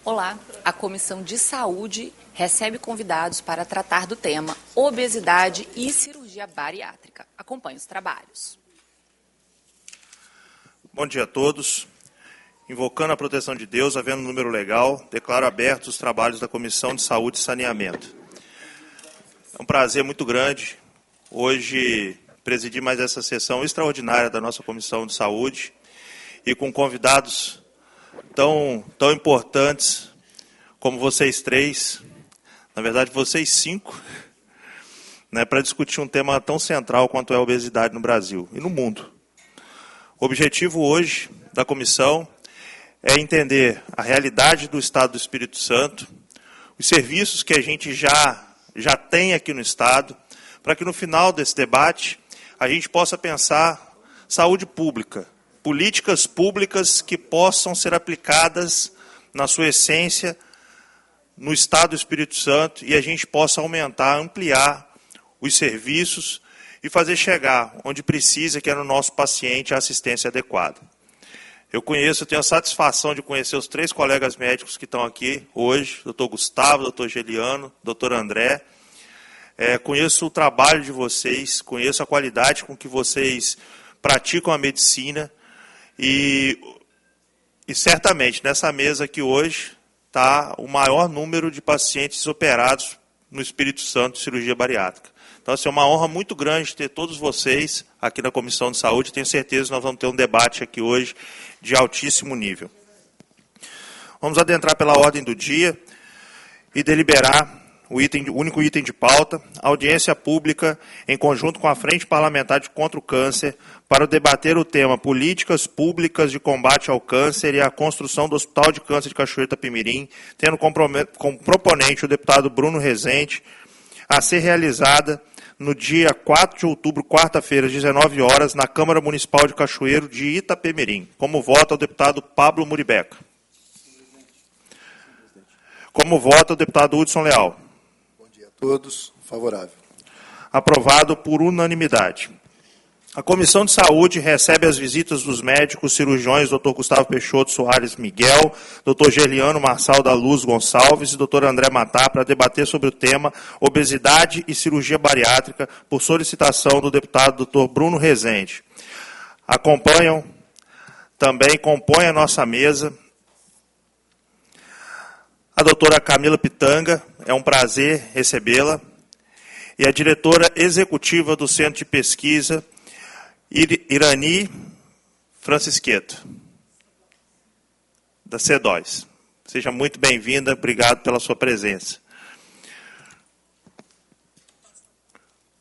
Olá, a Comissão de Saúde recebe convidados para tratar do tema obesidade e cirurgia bariátrica. Acompanhe os trabalhos. Bom dia a todos. Invocando a proteção de Deus, havendo número legal, declaro abertos os trabalhos da Comissão de Saúde e Saneamento. É um prazer muito grande hoje presidir mais essa sessão extraordinária da nossa Comissão de Saúde e com convidados tão importantes como vocês três, na verdade vocês cinco, né, para discutir um tema tão central quanto é a obesidade no Brasil e no mundo. O objetivo hoje da comissão é entender a realidade do Estado do Espírito Santo, os serviços que a gente já tem aqui no Estado, para que no final desse debate a gente possa pensar saúde pública, políticas públicas que possam ser aplicadas na sua essência no Estado do Espírito Santo e a gente possa aumentar, ampliar os serviços e fazer chegar onde precisa, que é no nosso paciente, a assistência adequada. Eu tenho a satisfação de conhecer os três colegas médicos que estão aqui hoje, doutor Gustavo, doutor Geliano, doutor André. Conheço o trabalho de vocês, conheço a qualidade com que vocês praticam a medicina e certamente nessa mesa aqui hoje está o maior número de pacientes operados no Espírito Santo de cirurgia bariátrica. Então, é uma honra muito grande ter todos vocês aqui na Comissão de Saúde. Tenho certeza que nós vamos ter um debate aqui hoje de altíssimo nível. Vamos adentrar pela ordem do dia e deliberar o único item de pauta, audiência pública em conjunto com a Frente Parlamentar contra o Câncer para debater o tema Políticas Públicas de Combate ao Câncer e a construção do Hospital de Câncer de Cachoeiro Itapemirim, tendo como proponente o deputado Bruno Rezende, a ser realizada no dia 4 de outubro, quarta-feira, às 19 horas, na Câmara Municipal de Cachoeiro de Itapemirim. Como vota o deputado Pablo Muribeca. Como vota o deputado Hudson Leal. Bom dia a todos. Favorável. Aprovado por unanimidade. A Comissão de Saúde recebe as visitas dos médicos cirurgiões Dr. Gustavo Peixoto Soares Miguel, Dr. Geliano Marçal da Luz Gonçalves e Dr. André Matar para debater sobre o tema obesidade e cirurgia bariátrica por solicitação do deputado Dr. Bruno Rezende. Compõem a nossa mesa a doutora Camila Pitanga, é um prazer recebê-la, e a diretora executiva do Centro de Pesquisa Irani Francisqueto, da C2. Seja muito bem-vinda, obrigado pela sua presença.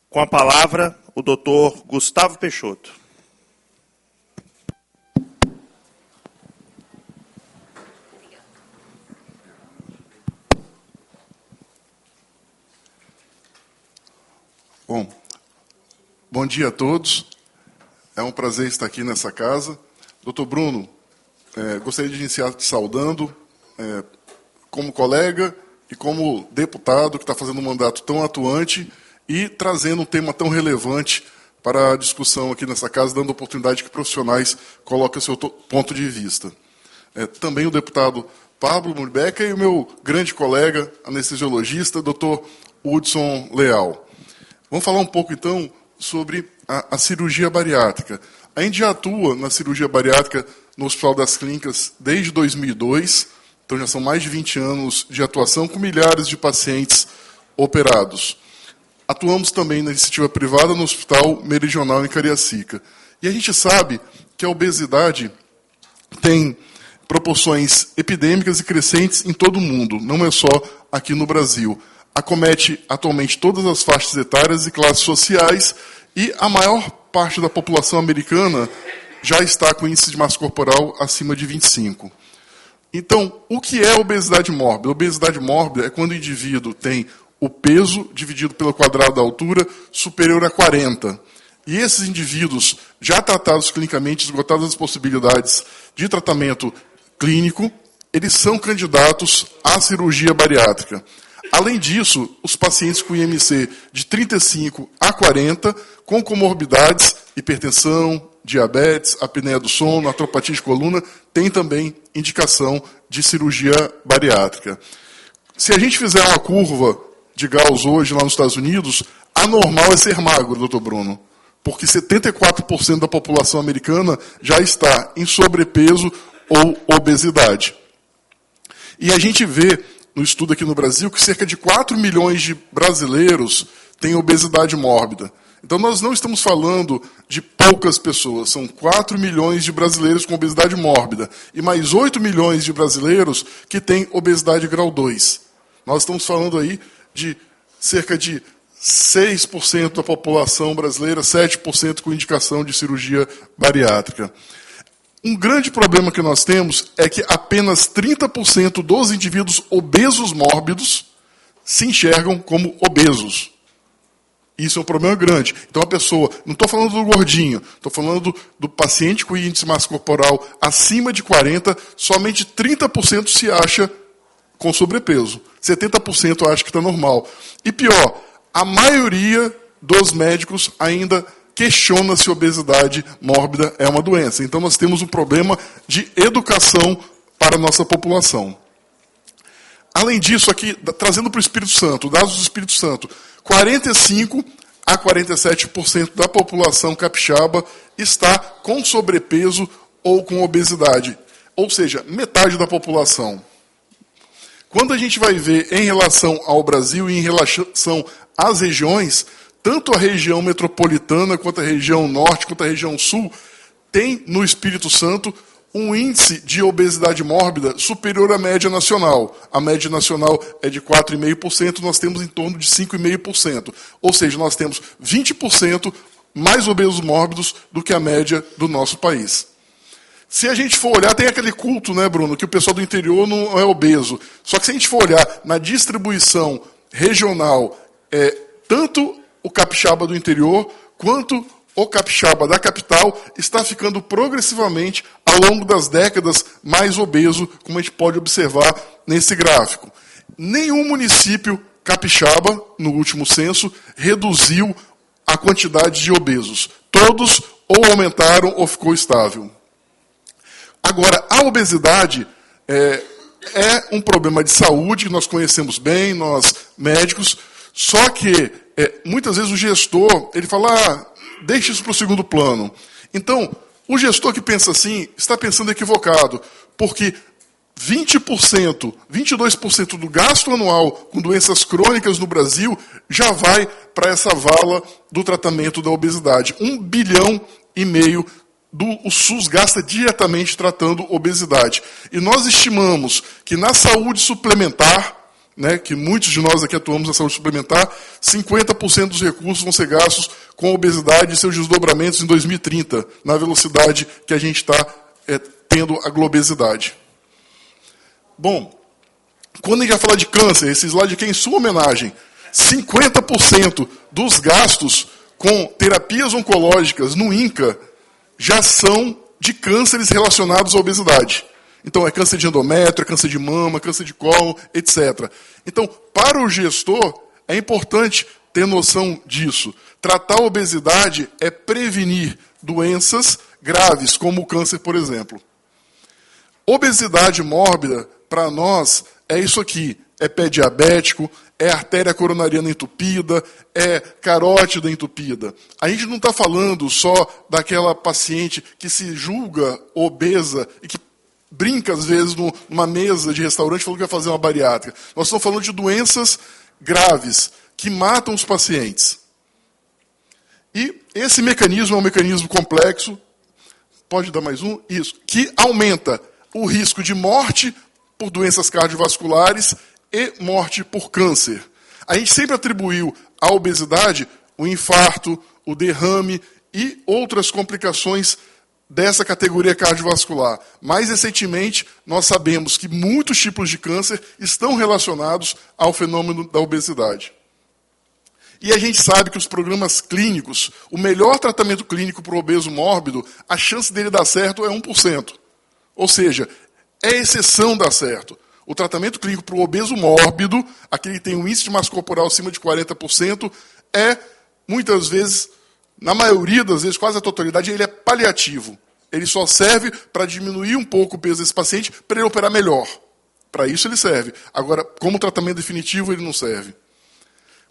Com a palavra, o doutor Gustavo Peixoto. Bom dia a todos. É um prazer estar aqui nessa casa. Doutor Bruno, gostaria de iniciar te saudando como colega e como deputado que está fazendo um mandato tão atuante e trazendo um tema tão relevante para a discussão aqui nessa casa, dando oportunidade que profissionais coloquem o seu ponto de vista. Também o deputado Pablo Muribeca e o meu grande colega, anestesiologista, doutor Hudson Leal. Vamos falar um pouco, então, sobre a cirurgia bariátrica. A gente já atua na cirurgia bariátrica no Hospital das Clínicas desde 2002, então já são mais de 20 anos de atuação com milhares de pacientes operados. Atuamos também na iniciativa privada no Hospital Meridional em Cariacica. E a gente sabe que a obesidade tem proporções epidêmicas e crescentes em todo o mundo, não é só aqui no Brasil. Acomete atualmente todas as faixas etárias e classes sociais e a maior parte da população americana já está com índice de massa corporal acima de 25. Então, o que é obesidade mórbida? Obesidade mórbida é quando o indivíduo tem o peso dividido pelo quadrado da altura superior a 40. E esses indivíduos, já tratados clinicamente, esgotadas as possibilidades de tratamento clínico, eles são candidatos à cirurgia bariátrica. Além disso, os pacientes com IMC de 35 a 40, com comorbidades, hipertensão, diabetes, apneia do sono, artropatia de coluna, tem também indicação de cirurgia bariátrica. Se a gente fizer uma curva de Gauss hoje lá nos Estados Unidos, a normal é ser magro, doutor Bruno, porque 74% da população americana já está em sobrepeso ou obesidade. E a gente vê no estudo aqui no Brasil que cerca de 4 milhões de brasileiros têm obesidade mórbida. Então nós não estamos falando de poucas pessoas, são 4 milhões de brasileiros com obesidade mórbida e mais 8 milhões de brasileiros que têm obesidade grau 2. Nós estamos falando aí de cerca de 6% da população brasileira, 7% com indicação de cirurgia bariátrica. Um grande problema que nós temos é que apenas 30% dos indivíduos obesos mórbidos se enxergam como obesos. Isso é um problema grande. Então a pessoa, não estou falando do gordinho, estou falando do paciente com índice de massa corporal acima de 40, somente 30% se acha com sobrepeso. 70% acha que está normal. E pior, a maioria dos médicos ainda questiona se obesidade mórbida é uma doença. Então nós temos um problema de educação para a nossa população. Além disso, aqui, trazendo para o Espírito Santo, dados do Espírito Santo, 45% a 47% da população capixaba está com sobrepeso ou com obesidade. Ou seja, metade da população. Quando a gente vai ver em relação ao Brasil e em relação às regiões, tanto a região metropolitana, quanto a região norte, quanto a região sul, tem no Espírito Santo um índice de obesidade mórbida superior à média nacional. A média nacional é de 4,5%, nós temos em torno de 5,5%. Ou seja, nós temos 20% mais obesos mórbidos do que a média do nosso país. Se a gente for olhar, tem aquele culto, né, Bruno, que o pessoal do interior não é obeso. Só que se a gente for olhar na distribuição regional, tanto o capixaba do interior, quanto o capixaba da capital está ficando progressivamente, ao longo das décadas, mais obeso, como a gente pode observar nesse gráfico. Nenhum município capixaba, no último censo, reduziu a quantidade de obesos. Todos ou aumentaram ou ficou estável. Agora, a obesidade é um problema de saúde, que nós conhecemos bem, nós médicos, só que muitas vezes o gestor, ele fala, deixa isso para o segundo plano. Então, o gestor que pensa assim, está pensando equivocado, porque 20%, 22% do gasto anual com doenças crônicas no Brasil já vai para essa vala do tratamento da obesidade. 1,5 bilhão o SUS gasta diretamente tratando obesidade. E nós estimamos que na saúde suplementar, né, que muitos de nós aqui atuamos na saúde suplementar, 50% dos recursos vão ser gastos com obesidade e seus desdobramentos em 2030, na velocidade que a gente está tendo a globesidade. Bom, quando a gente vai falar de câncer, esse slide aqui é em sua homenagem, 50% dos gastos com terapias oncológicas no INCA já são de cânceres relacionados à obesidade. Então, é câncer de endométrio, é câncer de mama, câncer de colo, etc. Então, para o gestor, é importante ter noção disso. Tratar a obesidade é prevenir doenças graves, como o câncer, por exemplo. Obesidade mórbida, para nós, é isso aqui. É pé diabético, é artéria coronariana entupida, é carótida entupida. A gente não está falando só daquela paciente que se julga obesa e que brinca, às vezes, numa mesa de restaurante falando que vai fazer uma bariátrica. Nós estamos falando de doenças graves que matam os pacientes. E esse mecanismo é um mecanismo complexo, pode dar mais um? Isso, que aumenta o risco de morte por doenças cardiovasculares e morte por câncer. A gente sempre atribuiu à obesidade o infarto, o derrame e outras complicações dessa categoria cardiovascular. Mais recentemente, nós sabemos que muitos tipos de câncer estão relacionados ao fenômeno da obesidade. E a gente sabe que os programas clínicos, o melhor tratamento clínico para o obeso mórbido, a chance dele dar certo é 1%. Ou seja, é exceção dar certo. O tratamento clínico para o obeso mórbido, aquele que tem um índice de massa corporal acima de 40%, é, muitas vezes, na maioria das vezes, quase a totalidade, ele é paliativo. Ele só serve para diminuir um pouco o peso desse paciente para ele operar melhor. Para isso ele serve. Agora, como tratamento definitivo, ele não serve.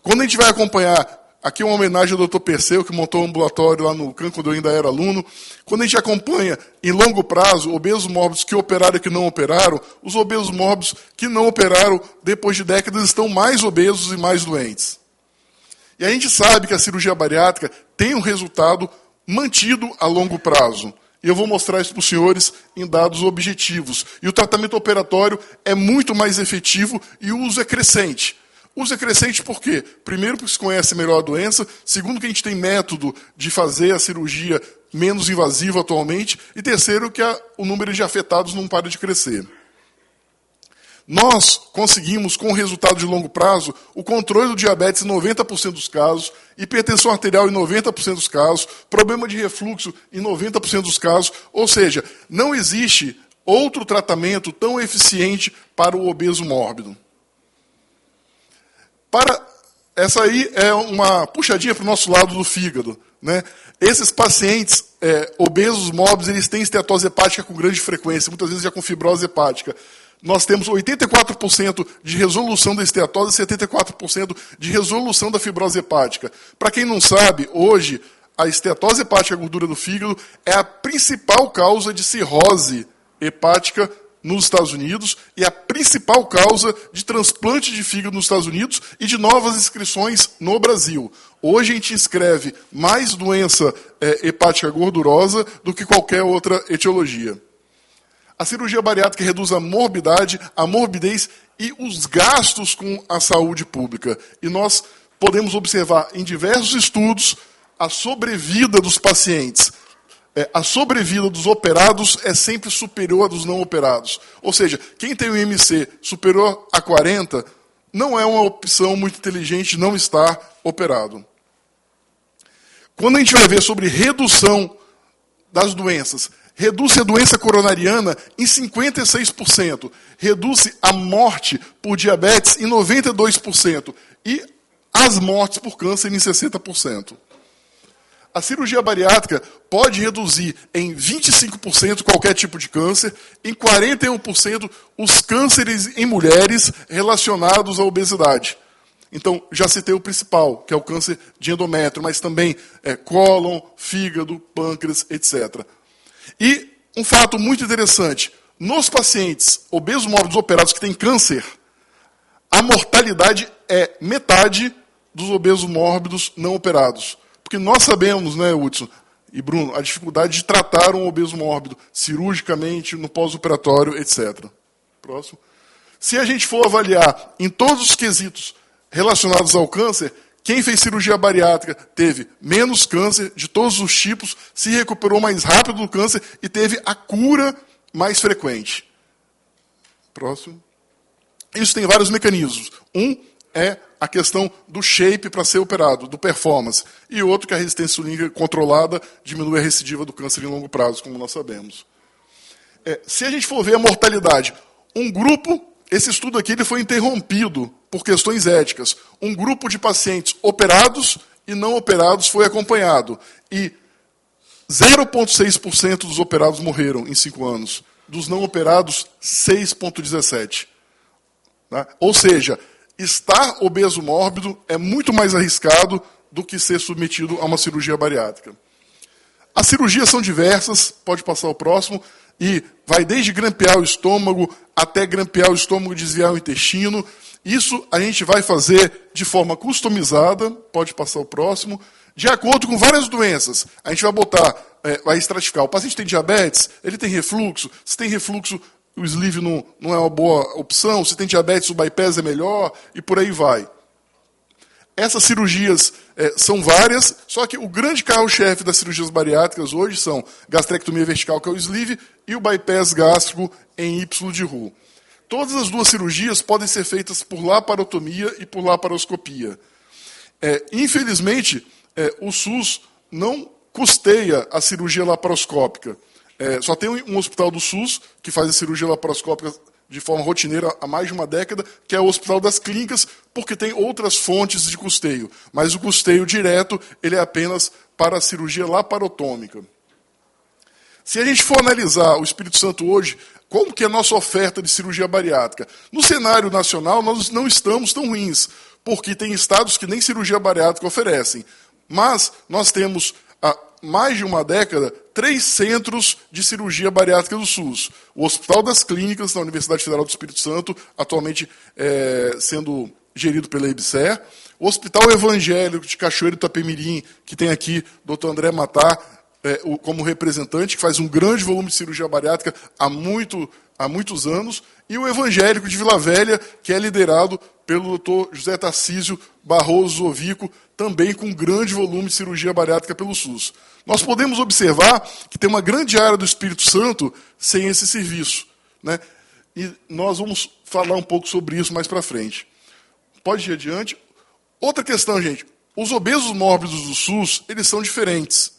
Quando a gente vai acompanhar, aqui é uma homenagem ao Dr. Perseu, que montou um ambulatório lá no CAN, quando eu ainda era aluno. Quando a gente acompanha, em longo prazo, obesos mórbidos que operaram e que não operaram, os obesos mórbidos que não operaram, depois de décadas, estão mais obesos e mais doentes. E a gente sabe que a cirurgia bariátrica tem um resultado mantido a longo prazo. E eu vou mostrar isso para os senhores em dados objetivos. E o tratamento operatório é muito mais efetivo e o uso é crescente. O uso é crescente por quê? Primeiro, porque se conhece melhor a doença. Segundo, que a gente tem método de fazer a cirurgia menos invasiva atualmente. E terceiro, que o número de afetados não para de crescer. Nós conseguimos, com o resultado de longo prazo, o controle do diabetes em 90% dos casos, hipertensão arterial em 90% dos casos, problema de refluxo em 90% dos casos, ou seja, não existe outro tratamento tão eficiente para o obeso mórbido. Essa aí é uma puxadinha para o nosso lado do fígado, né? Esses pacientes obesos mórbidos, eles têm estetose hepática com grande frequência, muitas vezes já com fibrose hepática. Nós temos 84% de resolução da esteatose e 74% de resolução da fibrose hepática. Para quem não sabe, hoje, a esteatose hepática, a gordura do fígado, é a principal causa de cirrose hepática nos Estados Unidos e a principal causa de transplante de fígado nos Estados Unidos e de novas inscrições no Brasil. Hoje a gente inscreve mais doença hepática gordurosa do que qualquer outra etiologia. A cirurgia bariátrica reduz a morbidez e os gastos com a saúde pública. E nós podemos observar em diversos estudos a sobrevida dos pacientes. A sobrevida dos operados é sempre superior à dos não operados. Ou seja, quem tem um IMC superior a 40 não é uma opção muito inteligente não estar operado. Quando a gente vai ver sobre redução das doenças, reduz a doença coronariana em 56%, reduz a morte por diabetes em 92% e as mortes por câncer em 60%. A cirurgia bariátrica pode reduzir em 25% qualquer tipo de câncer, em 41% os cânceres em mulheres relacionados à obesidade. Então, já citei o principal, que é o câncer de endométrio, mas também cólon, fígado, pâncreas, etc. E um fato muito interessante, nos pacientes obesos mórbidos operados que têm câncer, a mortalidade é metade dos obesos mórbidos não operados. Porque nós sabemos, né, Hudson e Bruno, a dificuldade de tratar um obeso mórbido cirurgicamente, no pós-operatório, etc. Próximo. Se a gente for avaliar em todos os quesitos relacionados ao câncer, quem fez cirurgia bariátrica teve menos câncer de todos os tipos, se recuperou mais rápido do câncer e teve a cura mais frequente. Próximo. Isso tem vários mecanismos. Um é a questão do shape para ser operado, do performance. E outro que a resistência insulínica controlada diminui a recidiva do câncer em longo prazo, como nós sabemos. Se a gente for ver a mortalidade, um grupo, esse estudo aqui ele foi interrompido por questões éticas. Um grupo de pacientes operados e não operados foi acompanhado. E 0,6% dos operados morreram em 5 anos. Dos não operados, 6,17%. Tá? Ou seja, estar obeso mórbido é muito mais arriscado do que ser submetido a uma cirurgia bariátrica. As cirurgias são diversas, pode passar o próximo, e vai desde grampear o estômago até grampear o estômago e desviar o intestino. Isso a gente vai fazer de forma customizada, pode passar o próximo, de acordo com várias doenças. A gente vai botar, vai estratificar. O paciente tem diabetes, ele tem refluxo. Se tem refluxo, o sleeve não é uma boa opção. Se tem diabetes, o bypass é melhor, e por aí vai. Essas cirurgias são várias, só que o grande carro-chefe das cirurgias bariátricas hoje são gastrectomia vertical, que é o sleeve, e o bypass gástrico em Y de Roux. Todas as duas cirurgias podem ser feitas por laparotomia e por laparoscopia. Infelizmente, o SUS não custeia a cirurgia laparoscópica. Só tem um hospital do SUS que faz a cirurgia laparoscópica de forma rotineira há mais de uma década, que é o Hospital das Clínicas, porque tem outras fontes de custeio. Mas o custeio direto ele é apenas para a cirurgia laparotômica. Se a gente for analisar o Espírito Santo hoje, como que é a nossa oferta de cirurgia bariátrica? No cenário nacional, nós não estamos tão ruins, porque tem estados que nem cirurgia bariátrica oferecem. Mas nós temos, há mais de uma década, 3 centros de cirurgia bariátrica do SUS. O Hospital das Clínicas, da Universidade Federal do Espírito Santo, atualmente sendo gerido pela EBSER. O Hospital Evangélico de Cachoeiro do Itapemirim, que tem aqui o Dr. André Matar como representante, que faz um grande volume de cirurgia bariátrica há muitos anos. E o Evangélico de Vila Velha, que é liderado pelo Dr. José Tarcísio Barroso Ovico, também com grande volume de cirurgia bariátrica pelo SUS. Nós podemos observar que tem uma grande área do Espírito Santo sem esse serviço, né? E nós vamos falar um pouco sobre isso mais para frente. Pode ir adiante. Outra questão, gente. Os obesos mórbidos do SUS, eles são diferentes.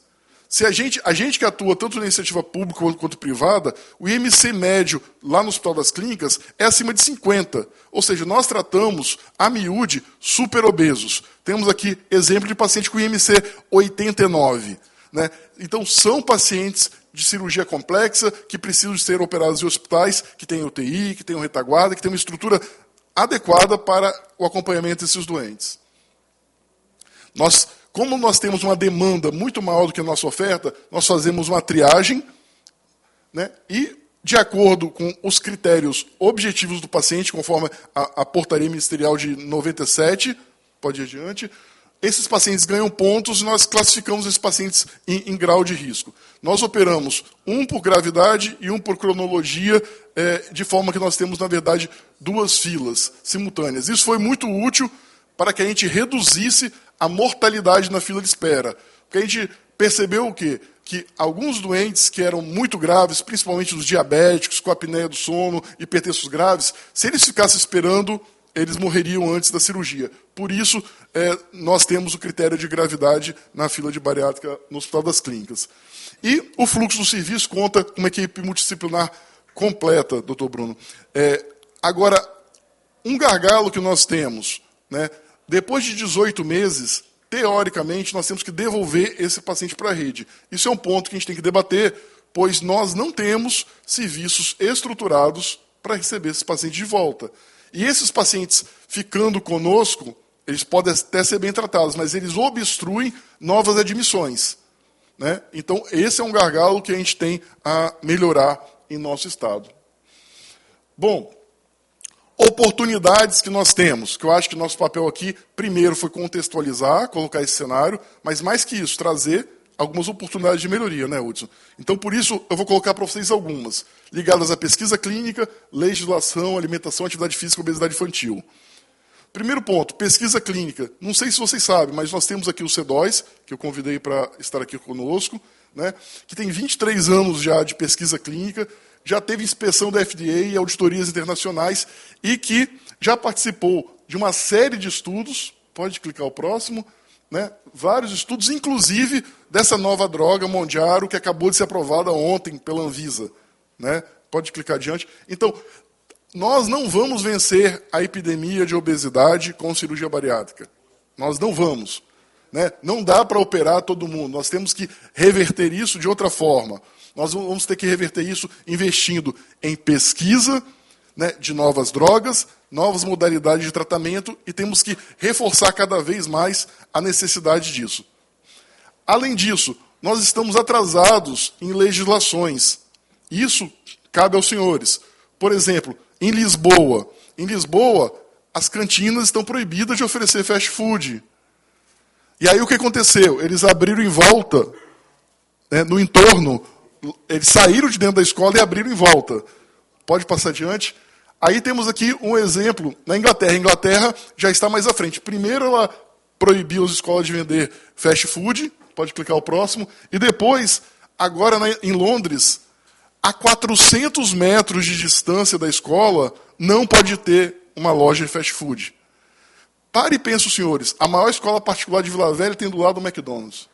Se a gente que atua tanto na iniciativa pública quanto privada, o IMC médio lá no Hospital das Clínicas é acima de 50. Ou seja, nós tratamos, a miúde, super obesos. Temos aqui exemplo de paciente com IMC 89. Né? Então, são pacientes de cirurgia complexa que precisam ser operados em hospitais que têm UTI, que têm retaguarda, que têm uma estrutura adequada para o acompanhamento desses doentes. Como nós temos uma demanda muito maior do que a nossa oferta, nós fazemos uma triagem, né, e, de acordo com os critérios objetivos do paciente, conforme a portaria ministerial de 97, pode ir adiante, esses pacientes ganham pontos e nós classificamos esses pacientes em grau de risco. Nós operamos um por gravidade e um por cronologia, de forma que nós temos, na verdade, 2 filas simultâneas. Isso foi muito útil para que a gente reduzisse a mortalidade na fila de espera. Porque a gente percebeu o quê? Que alguns doentes que eram muito graves, principalmente os diabéticos, com apneia do sono, hipertensos graves, se eles ficassem esperando, eles morreriam antes da cirurgia. Por isso, nós temos o critério de gravidade na fila de bariátrica no Hospital das Clínicas. E o fluxo do serviço conta com uma equipe multidisciplinar completa, doutor Bruno. Agora, um gargalo que nós temos, né, depois de 18 meses, teoricamente, nós temos que devolver esse paciente para a rede. Isso é um ponto que a gente tem que debater, pois nós não temos serviços estruturados para receber esses pacientes de volta. E esses pacientes ficando conosco, eles podem até ser bem tratados, mas eles obstruem novas admissões, né? Então, esse é um gargalo que a gente tem a melhorar em nosso estado. Bom, oportunidades que nós temos, que eu acho que nosso papel aqui, primeiro, foi contextualizar, colocar esse cenário, mas mais que isso, trazer algumas oportunidades de melhoria, né, Hudson? Então, por isso, eu vou colocar para vocês algumas, ligadas à pesquisa clínica, legislação, alimentação, atividade física e obesidade infantil. Primeiro ponto, pesquisa clínica. Não sei se vocês sabem, mas nós temos aqui o C2, que eu convidei para estar aqui conosco, né, que tem 23 anos já de pesquisa clínica, já teve inspeção da FDA e auditorias internacionais, e que já participou de uma série de estudos, pode clicar o próximo, né, vários estudos, inclusive dessa nova droga, Mondiaro, que acabou de ser aprovada ontem pela Anvisa. Né? Pode clicar adiante. Então, nós não vamos vencer a epidemia de obesidade com cirurgia bariátrica. Nós não vamos. Né? Não dá para operar todo mundo. Nós temos que reverter isso de outra forma. Nós vamos ter que reverter isso investindo em pesquisa, né, de novas drogas, novas modalidades de tratamento, e temos que reforçar cada vez mais a necessidade disso. Além disso, nós estamos atrasados em legislações. Isso cabe aos senhores. Por exemplo, em Lisboa, as cantinas estão proibidas de oferecer fast food. E aí o que aconteceu? Eles abriram em volta, né, no entorno, eles saíram de dentro da escola e abriram em volta. Pode passar adiante. Aí temos aqui um exemplo na Inglaterra. A Inglaterra já está mais à frente. Primeiro ela proibiu as escolas de vender fast food, pode clicar o próximo, e depois, agora em Londres, a 400 metros de distância da escola, não pode ter uma loja de fast food. Pare e pense, senhores, a maior escola particular de Vila Velha tem do lado do McDonald's.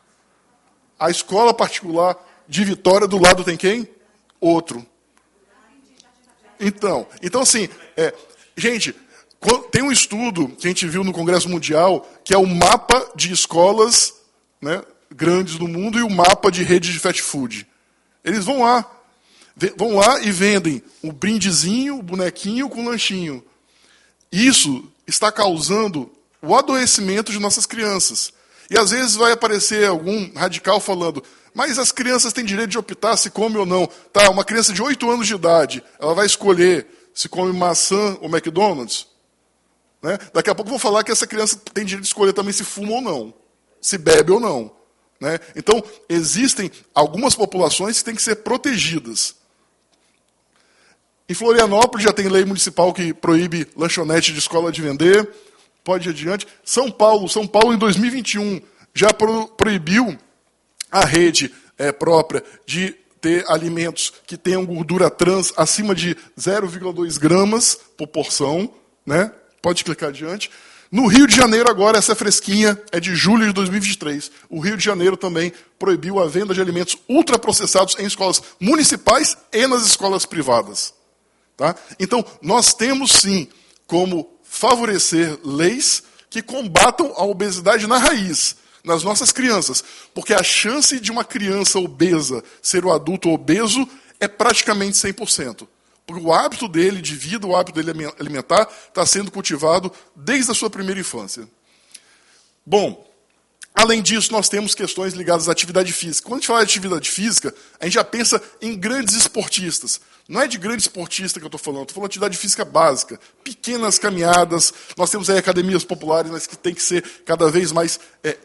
A escola particular de Vitória, do lado tem quem? Outro. Então assim, gente, tem um estudo que a gente viu no Congresso Mundial, que é o mapa de escolas, né, grandes do mundo e o mapa de redes de fast food. Eles vão lá e vendem um brindezinho, um bonequinho com lanchinho. Isso está causando o adoecimento de nossas crianças. E às vezes vai aparecer algum radical falando, mas as crianças têm direito de optar se come ou não. Tá, uma criança de 8 anos de idade, ela vai escolher se come maçã ou McDonald's? Né? Daqui a pouco vou falar que essa criança tem direito de escolher também se fuma ou não, se bebe ou não. Né? Então, existem algumas populações que têm que ser protegidas. Em Florianópolis já tem lei municipal que proíbe lanchonete de escola de vender. Pode ir adiante. São Paulo em 2021 já proibiu a rede própria de ter alimentos que tenham gordura trans acima de 0,2 gramas por porção. Né? Pode clicar adiante. No Rio de Janeiro, agora, essa fresquinha é de julho de 2023. O Rio de Janeiro também proibiu a venda de alimentos ultraprocessados em escolas municipais e nas escolas privadas. Tá? Então, nós temos, sim, como favorecer leis que combatam a obesidade na raiz, nas nossas crianças. Porque a chance de uma criança obesa ser o adulto obeso é praticamente 100%. Porque o hábito dele de vida, o hábito dele alimentar, está sendo cultivado desde a sua primeira infância. Bom, além disso, nós temos questões ligadas à atividade física. Quando a gente fala de atividade física, a gente já pensa em grandes esportistas. Não é de grande esportista que eu estou falando de atividade física básica. Pequenas caminhadas, nós temos aí academias populares, mas que tem que ser cada vez mais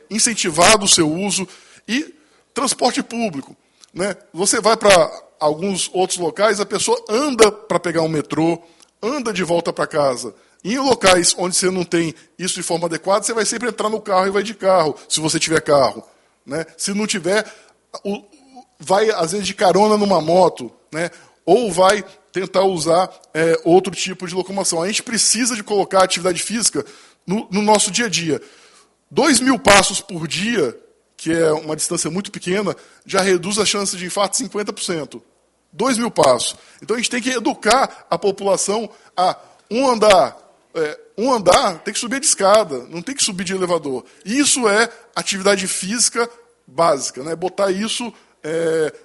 incentivado o seu uso. E transporte público. Né? Você vai para alguns outros locais, a pessoa anda para pegar um metrô, anda de volta para casa. E em locais onde você não tem isso de forma adequada, você vai sempre entrar no carro e vai de carro, se você tiver carro. Né? Se não tiver, vai às vezes de carona numa moto, né? Ou vai tentar usar outro tipo de locomoção. A gente precisa de colocar a atividade física no nosso dia a dia. 2.000 passos por dia, que é uma distância muito pequena, já reduz a chance de infarto 50%. 2.000 passos. Então a gente tem que educar a população a um andar tem que subir de escada, não tem que subir de elevador. Isso é atividade física básica, né? Botar isso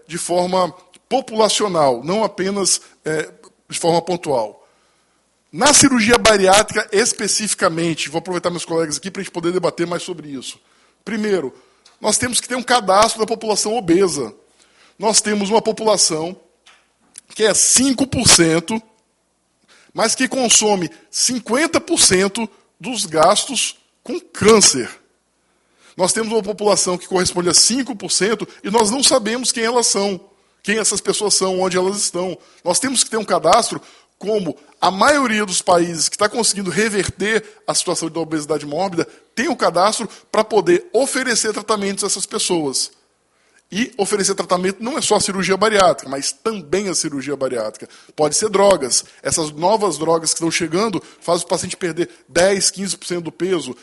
de forma populacional, não apenas de forma pontual. Na cirurgia bariátrica, especificamente, vou aproveitar meus colegas aqui para a gente poder debater mais sobre isso. Primeiro, nós temos que ter um cadastro da população obesa. Nós temos uma população que é 5%, mas que consome 50% dos gastos com câncer. Nós temos uma população que corresponde a 5% e nós não sabemos quem elas são, quem essas pessoas são, onde elas estão. Nós temos que ter um cadastro como a maioria dos países que está conseguindo reverter a situação da obesidade mórbida tem um cadastro para poder oferecer tratamentos a essas pessoas. E oferecer tratamento não é só a cirurgia bariátrica, mas também a cirurgia bariátrica. Pode ser drogas. Essas novas drogas que estão chegando fazem o paciente perder 10%, 15% do peso.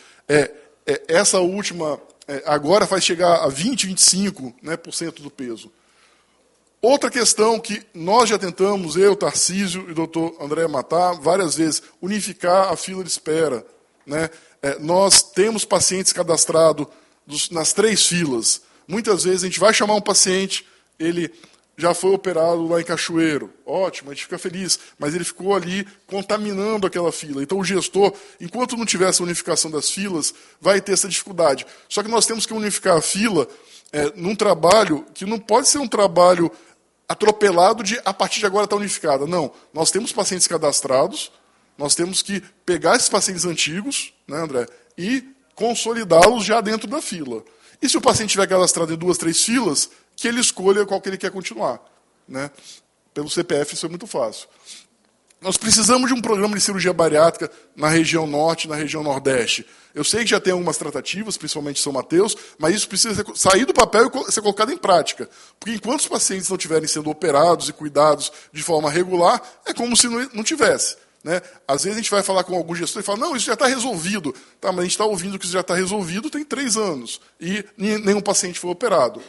Essa última agora vai chegar a 20%, 25%, né, do peso. Outra questão que nós já tentamos, eu, Tarcísio e o doutor André Matar, várias vezes, unificar a fila de espera. Né? Nós temos pacientes cadastrados nas 3 filas. Muitas vezes a gente vai chamar um paciente, ele já foi operado lá em Cachoeiro. Ótimo, a gente fica feliz. Mas ele ficou ali contaminando aquela fila. Então o gestor, enquanto não tiver essa unificação das filas, vai ter essa dificuldade. Só que nós temos que unificar a fila num trabalho que não pode ser um trabalho atropelado de a partir de agora está unificada. Não, nós temos pacientes cadastrados, nós temos que pegar esses pacientes antigos, né, André, e consolidá-los já dentro da fila. E se o paciente estiver cadastrado em 2, 3 filas, que ele escolha qual que ele quer continuar. Né? Pelo CPF isso é muito fácil. Nós precisamos de um programa de cirurgia bariátrica na região norte e na região nordeste. Eu sei que já tem algumas tratativas, principalmente em São Mateus, mas isso precisa sair do papel e ser colocado em prática. Porque enquanto os pacientes não estiverem sendo operados e cuidados de forma regular, é como se não tivesse. Né? Às vezes a gente vai falar com algum gestor e fala, não, isso já está resolvido. Tá, mas a gente está ouvindo que isso já está resolvido tem 3 anos e nenhum paciente foi operado.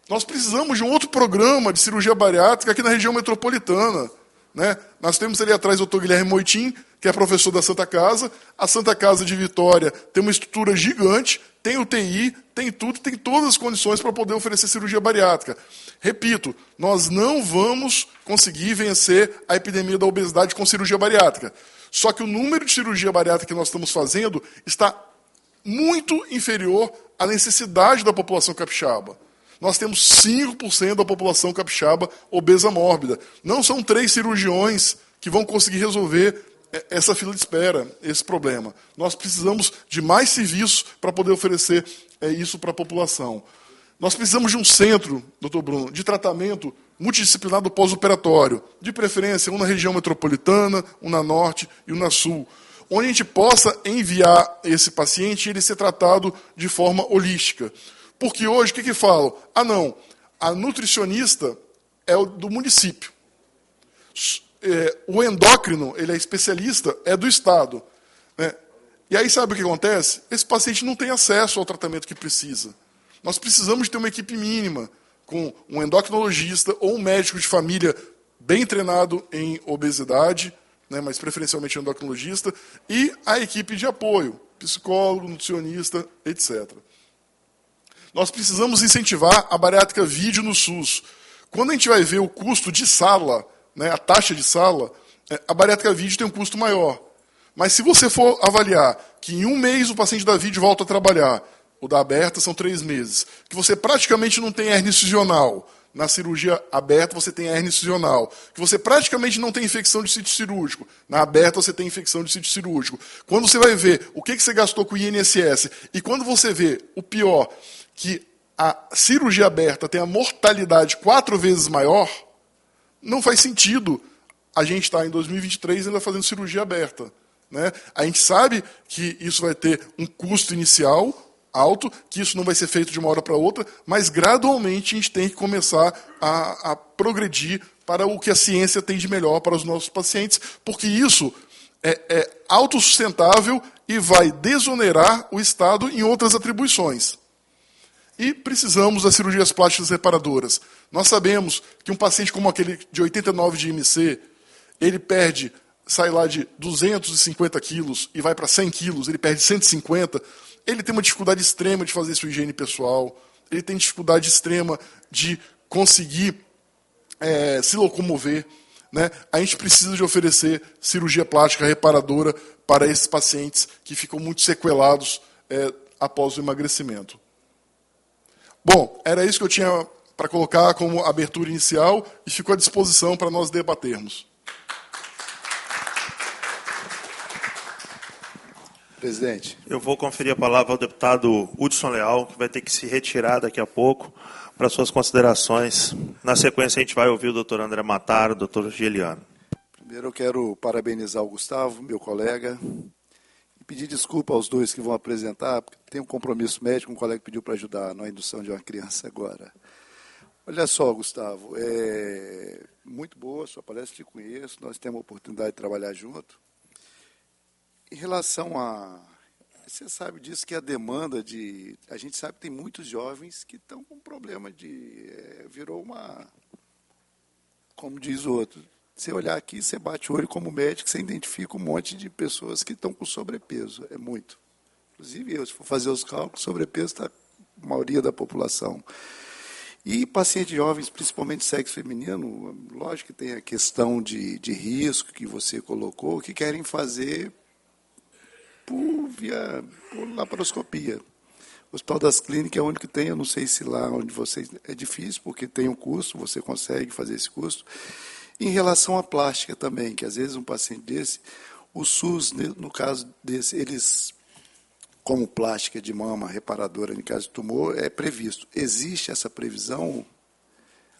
Nós precisamos de um outro programa de cirurgia bariátrica aqui na região metropolitana. Né? Nós temos ali atrás o Dr. Guilherme Moitim, que é professor da Santa Casa. A Santa Casa de Vitória tem uma estrutura gigante, tem UTI, tem tudo, tem todas as condições para poder oferecer cirurgia bariátrica. Repito, nós não vamos conseguir vencer a epidemia da obesidade com cirurgia bariátrica. Só que o número de cirurgia bariátrica que nós estamos fazendo está muito inferior à necessidade da população capixaba. Nós temos 5% da população capixaba obesa mórbida. Não são 3 cirurgiões que vão conseguir resolver essa fila de espera, esse problema. Nós precisamos de mais serviços para poder oferecer isso para a população. Nós precisamos de um centro, doutor Bruno, de tratamento multidisciplinar do pós-operatório, de preferência um na região metropolitana, um na norte e um na sul, onde a gente possa enviar esse paciente e ele ser tratado de forma holística. Porque hoje, o que falam? Ah, não, a nutricionista é do município. O endócrino, ele é especialista, é do Estado. Né? E aí, sabe o que acontece? Esse paciente não tem acesso ao tratamento que precisa. Nós precisamos ter uma equipe mínima, com um endocrinologista ou um médico de família bem treinado em obesidade, né, mas preferencialmente endocrinologista, e a equipe de apoio, psicólogo, nutricionista, etc. Nós precisamos incentivar a bariátrica vídeo no SUS. Quando a gente vai ver o custo de sala, né, a taxa de sala, a bariátrica vídeo tem um custo maior. Mas se você for avaliar que em um mês o paciente da vídeo volta a trabalhar, o da aberta são 3 meses, que você praticamente não tem hernia incisional, na cirurgia aberta você tem hernia incisional, que você praticamente não tem infecção de sítio cirúrgico, na aberta você tem infecção de sítio cirúrgico. Quando você vai ver o que você gastou com o INSS, e quando você vê o pior, que a cirurgia aberta tem a mortalidade 4 vezes maior, não faz sentido a gente estar em 2023 ainda fazendo cirurgia aberta. Né? A gente sabe que isso vai ter um custo inicial alto, que isso não vai ser feito de uma hora para outra, mas gradualmente a gente tem que começar a progredir para o que a ciência tem de melhor para os nossos pacientes, porque isso é autossustentável e vai desonerar o Estado em outras atribuições. E precisamos das cirurgias plásticas reparadoras. Nós sabemos que um paciente como aquele de 89 de IMC, ele sai lá de 250 quilos e vai para 100 quilos, ele perde 150, ele tem uma dificuldade extrema de fazer sua higiene pessoal, ele tem dificuldade extrema de conseguir se locomover. Né? A gente precisa de oferecer cirurgia plástica reparadora para esses pacientes que ficam muito sequelados após o emagrecimento. Bom, era isso que eu tinha para colocar como abertura inicial e fico à disposição para nós debatermos. Presidente. Eu vou conferir a palavra ao deputado Hudson Leal, que vai ter que se retirar daqui a pouco para suas considerações. Na sequência, a gente vai ouvir o doutor André Mataro, o doutor Geliano. Primeiro, eu quero parabenizar o Gustavo, meu colega, e pedir desculpa aos dois que vão apresentar, porque tem um compromisso médico, um colega pediu para ajudar na indução de uma criança agora. Olha só, Gustavo, muito boa a sua palestra, te conheço, nós temos a oportunidade de trabalhar junto. Em relação a... Você sabe disso, que a demanda de... A gente sabe que tem muitos jovens que estão com problema de... virou uma... Como diz o outro, você olhar aqui, você bate o olho como médico, você identifica um monte de pessoas que estão com sobrepeso, é muito. Inclusive eu, se for fazer os cálculos, sobrepeso está a maioria da população. E pacientes jovens, principalmente sexo feminino, lógico que tem a questão de risco que você colocou, que querem fazer por laparoscopia. O Hospital das Clínicas é o único que tem, eu não sei se lá onde vocês... É difícil, porque tem um custo, você consegue fazer esse custo. Em relação à plástica também, que às vezes um paciente desse, o SUS, no caso desse, eles, como plástica de mama reparadora em caso de tumor, é previsto. Existe essa previsão?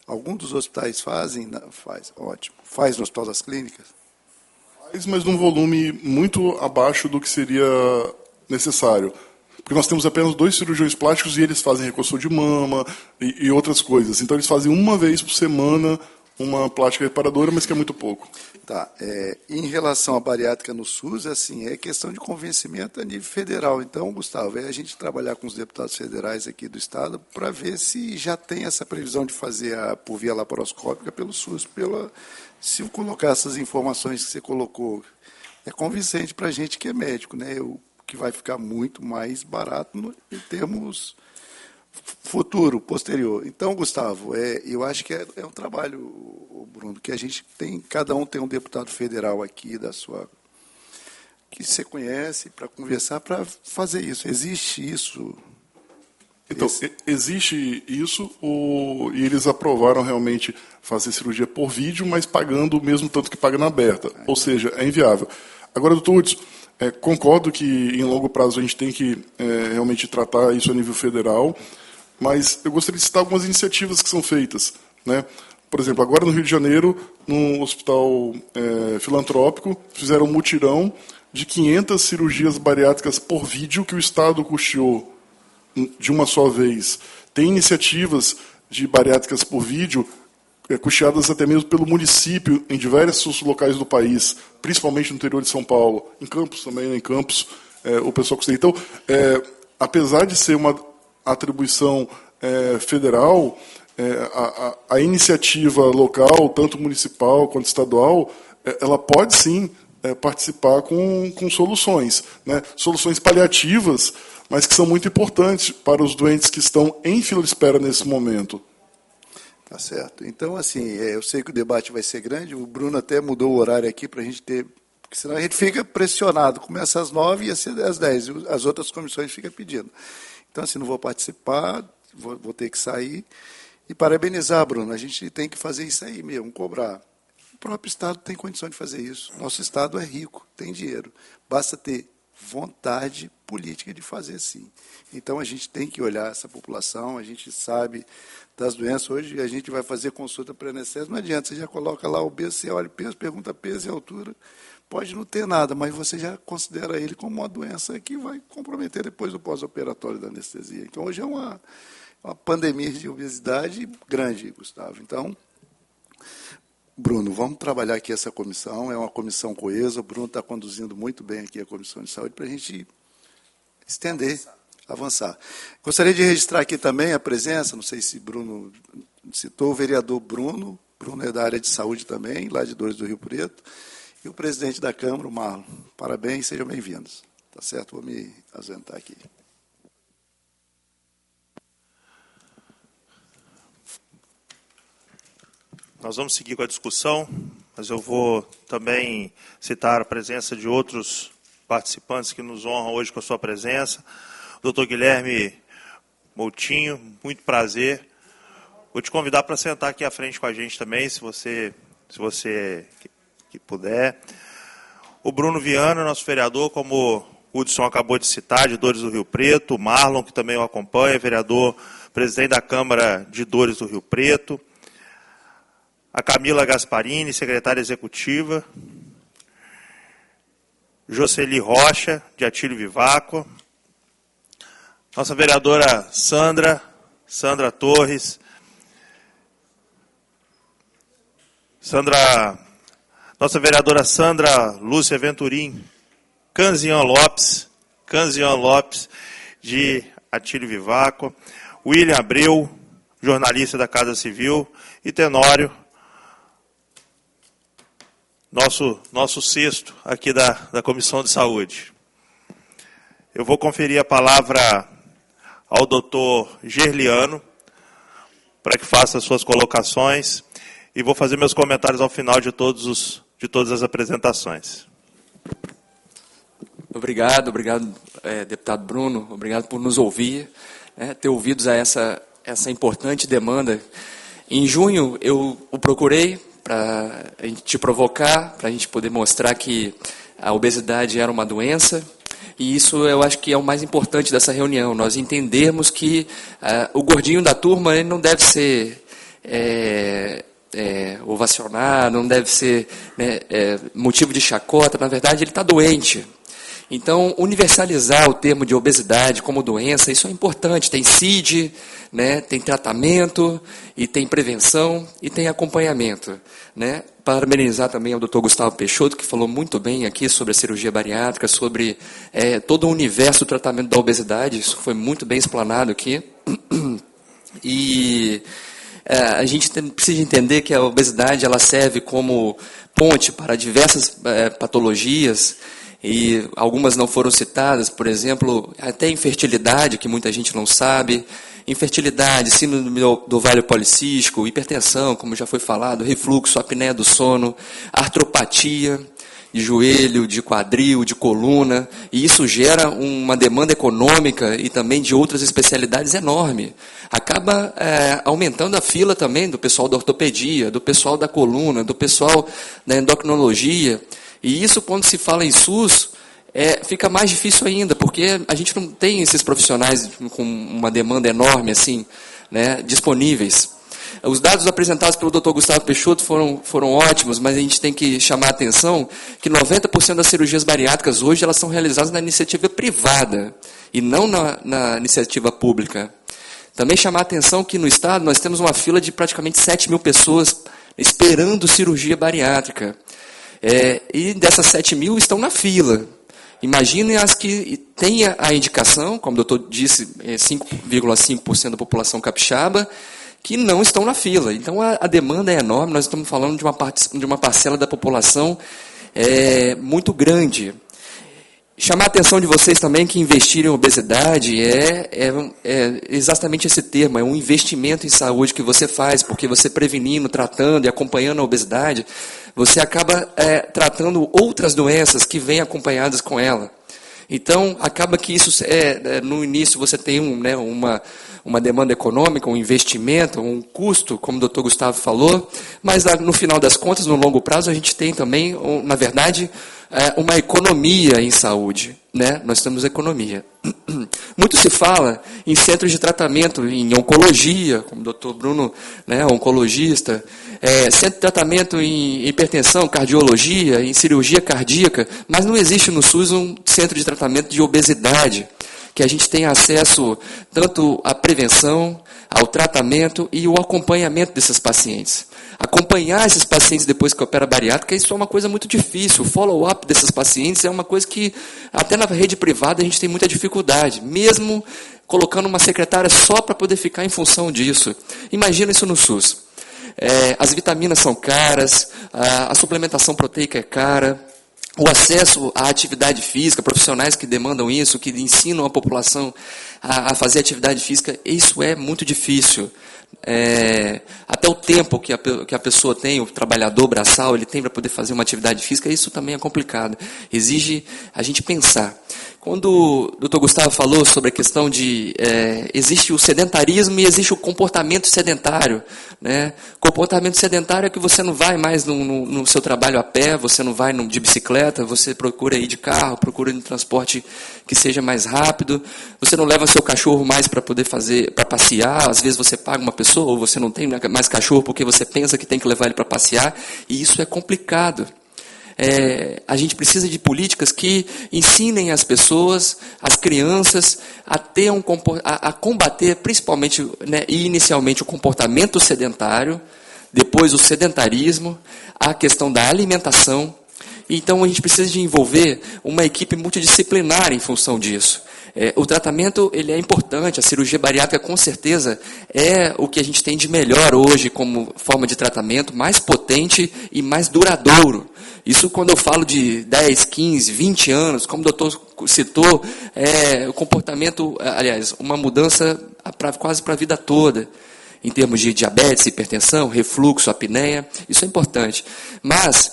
Algum dos hospitais fazem? Faz, ótimo. Faz no Hospital das Clínicas? Mas num volume muito abaixo do que seria necessário. Porque nós temos apenas 2 cirurgiões plásticos e eles fazem reconstrução de mama e outras coisas. Então, eles fazem uma vez por semana uma plástica reparadora, mas que é muito pouco. Tá. Em relação à bariátrica no SUS, assim, é questão de convencimento a nível federal. Então, Gustavo, a gente trabalhar com os deputados federais aqui do Estado para ver se já tem essa previsão de fazer por via laparoscópica pelo SUS. Se eu colocar essas informações que você colocou, é convincente para a gente que é médico, né? Eu que vai ficar muito mais barato em termos futuro, posterior. Então, Gustavo, eu acho que é um trabalho, Bruno, que a gente tem, cada um tem um deputado federal aqui da sua, que você conhece, para conversar, para fazer isso. Existe isso? Então, existe isso, e eles aprovaram realmente fazer cirurgia por vídeo, mas pagando o mesmo tanto que paga na aberta. Ou seja, é inviável. Agora, doutor Hudson, concordo que em longo prazo a gente tem que realmente tratar isso a nível federal, mas eu gostaria de citar algumas iniciativas que são feitas, né? Por exemplo, agora no Rio de Janeiro, num hospital filantrópico, fizeram um mutirão de 500 cirurgias bariátricas por vídeo que o Estado custeou de uma só vez. Tem iniciativas de bariátricas por vídeo custeadas até mesmo pelo município em diversos locais do país, principalmente no interior de São Paulo, em Campos também, né? Em Campos, o pessoal custeia. Então, apesar de ser uma atribuição federal, a iniciativa local, tanto municipal quanto estadual, ela pode sim participar com soluções, né? Soluções paliativas, mas que são muito importantes para os doentes que estão em fila de espera nesse momento. Tá certo. Então, assim, eu sei que o debate vai ser grande, o Bruno até mudou o horário aqui para a gente ter, porque senão a gente fica pressionado, começa às 9 e ia ser às 10, e as outras comissões ficam pedindo. Então, assim, não vou participar, vou ter que sair. E parabenizar, Bruno, a gente tem que fazer isso aí mesmo, cobrar. O próprio Estado tem condição de fazer isso. Nosso Estado é rico, tem dinheiro. Basta ter vontade política de fazer sim. Então, a gente tem que olhar essa população, a gente sabe das doenças. Hoje, a gente vai fazer consulta pré-anestésica, não adianta, você já coloca lá o peso, você olha o peso, pergunta peso e altura, pode não ter nada, mas você já considera ele como uma doença que vai comprometer depois do pós-operatório da anestesia. Então, hoje é uma pandemia de obesidade grande, Gustavo. Então, Bruno, vamos trabalhar aqui essa comissão, é uma comissão coesa, o Bruno está conduzindo muito bem aqui a Comissão de Saúde para a gente estender, avançar. Gostaria de registrar aqui também a presença, não sei se Bruno citou, o vereador Bruno é da área de saúde também, lá de Dores do Rio Preto, e o presidente da Câmara, o Marlon. Parabéns, sejam bem-vindos. Tá certo? Vou me ausentar aqui. Nós vamos seguir com a discussão, mas eu vou também citar a presença de outros participantes que nos honram hoje com a sua presença. Dr. Guilherme Moutinho, muito prazer. Vou te convidar para sentar aqui à frente com a gente também, se você que puder. O Bruno Viana, nosso vereador, como o Hudson acabou de citar, de Dores do Rio Preto. O Marlon, que também o acompanha, vereador, presidente da Câmara de Dores do Rio Preto. A Camila Gasparini, secretária executiva. Jocely Rocha, de Atílio Viváqua. Nossa vereadora Sandra Torres. Nossa vereadora Sandra Lúcia Venturim. Canzian Lopes, de Atílio Viváqua. William Abreu, jornalista da Casa Civil. E Tenório, nosso sexto aqui da Comissão de Saúde. Eu vou conferir a palavra ao doutor Gerliano, para que faça as suas colocações, e vou fazer meus comentários ao final de todas as apresentações. Obrigado, deputado Bruno, obrigado por nos ouvir, ter ouvidos a essa importante demanda. Em junho, eu o procurei para a gente te provocar, para a gente poder mostrar que a obesidade era uma doença, e isso eu acho que é o mais importante dessa reunião, nós entendermos que o gordinho da turma ele não deve ser ovacionado, não deve ser motivo de chacota, na verdade ele está doente. Então, universalizar o termo de obesidade como doença, isso é importante. Tem CID, tem tratamento, e tem prevenção, e tem acompanhamento. Parabenizar também ao Dr. Gustavo Peixoto, que falou muito bem aqui sobre a cirurgia bariátrica, sobre todo o universo do tratamento da obesidade, isso foi muito bem explanado aqui. E a gente precisa entender que a obesidade ela serve como ponte para diversas patologias. e algumas não foram citadas, por exemplo, até infertilidade, que muita gente não sabe, infertilidade, síndrome do ovário policístico, hipertensão, como já foi falado, refluxo, apneia do sono, artropatia de joelho, de quadril, de coluna, e isso gera uma demanda econômica e também de outras especialidades enorme. Acaba aumentando a fila também do pessoal da ortopedia, do pessoal da coluna, do pessoal da endocrinologia, e isso quando se fala em SUS, fica mais difícil ainda, porque a gente não tem esses profissionais com uma demanda enorme assim, né, disponíveis. Os dados apresentados pelo Dr. Gustavo Peixoto foram ótimos, mas a gente tem que chamar a atenção que 90% das cirurgias bariátricas hoje elas são realizadas na iniciativa privada e não na iniciativa pública. Também chamar a atenção que no Estado nós temos uma fila de praticamente 7 mil pessoas esperando cirurgia bariátrica. E dessas 7 mil estão na fila. Imaginem as que têm a indicação, como o doutor disse, 5,5% da população capixaba, que não estão na fila. Então, a demanda é enorme, nós estamos falando de uma parcela da população muito grande. Chamar a atenção de vocês também que investir em obesidade é exatamente esse termo, é um investimento em saúde que você faz, porque você prevenindo, tratando e acompanhando a obesidade, você acaba tratando outras doenças que vêm acompanhadas com ela. Então, acaba que isso, no início, você tem uma demanda econômica, um investimento, um custo, como o doutor Gustavo falou, mas no final das contas, no longo prazo, a gente tem também, na verdade, uma economia em saúde. Né? Nós temos economia. Muito se fala em centros de tratamento, em oncologia, como o doutor Bruno, né, oncologista, centro de tratamento em hipertensão, cardiologia, em cirurgia cardíaca, mas não existe no SUS um centro de tratamento de obesidade, que a gente tenha acesso tanto à prevenção, ao tratamento e o acompanhamento desses pacientes. Acompanhar esses pacientes depois que opera bariátrica, isso é uma coisa muito difícil. O follow-up desses pacientes é uma coisa que, até na rede privada, a gente tem muita dificuldade, mesmo colocando uma secretária só para poder ficar em função disso. Imagina isso no SUS. As vitaminas são caras, a suplementação proteica é cara, o acesso à atividade física, profissionais que demandam isso, que ensinam a população a fazer atividade física, isso é muito difícil. Até o tempo que a pessoa tem, o trabalhador braçal, ele tem para poder fazer uma atividade física, isso também é complicado. Exige a gente pensar. Quando o doutor Gustavo falou sobre a questão de existe o sedentarismo e existe o comportamento sedentário. Né? Comportamento sedentário é que você não vai mais no seu trabalho a pé, você não vai de bicicleta, você procura ir de carro, procura ir no transporte que seja mais rápido, você não leva seu cachorro mais para poder para passear, às vezes você paga uma pessoa ou você não tem mais cachorro porque você pensa que tem que levar ele para passear, e isso é complicado. A gente precisa de políticas que ensinem as pessoas, as crianças, a combater principalmente, né, e inicialmente o comportamento sedentário, depois o sedentarismo, a questão da alimentação. Então a gente precisa de envolver uma equipe multidisciplinar em função disso. O tratamento ele é importante, a cirurgia bariátrica com certeza é o que a gente tem de melhor hoje como forma de tratamento, mais potente e mais duradouro. Isso quando eu falo de 10, 15, 20 anos, como o doutor citou, o comportamento, aliás, uma mudança quase para a vida toda, em termos de diabetes, hipertensão, refluxo, apneia, isso é importante. Mas,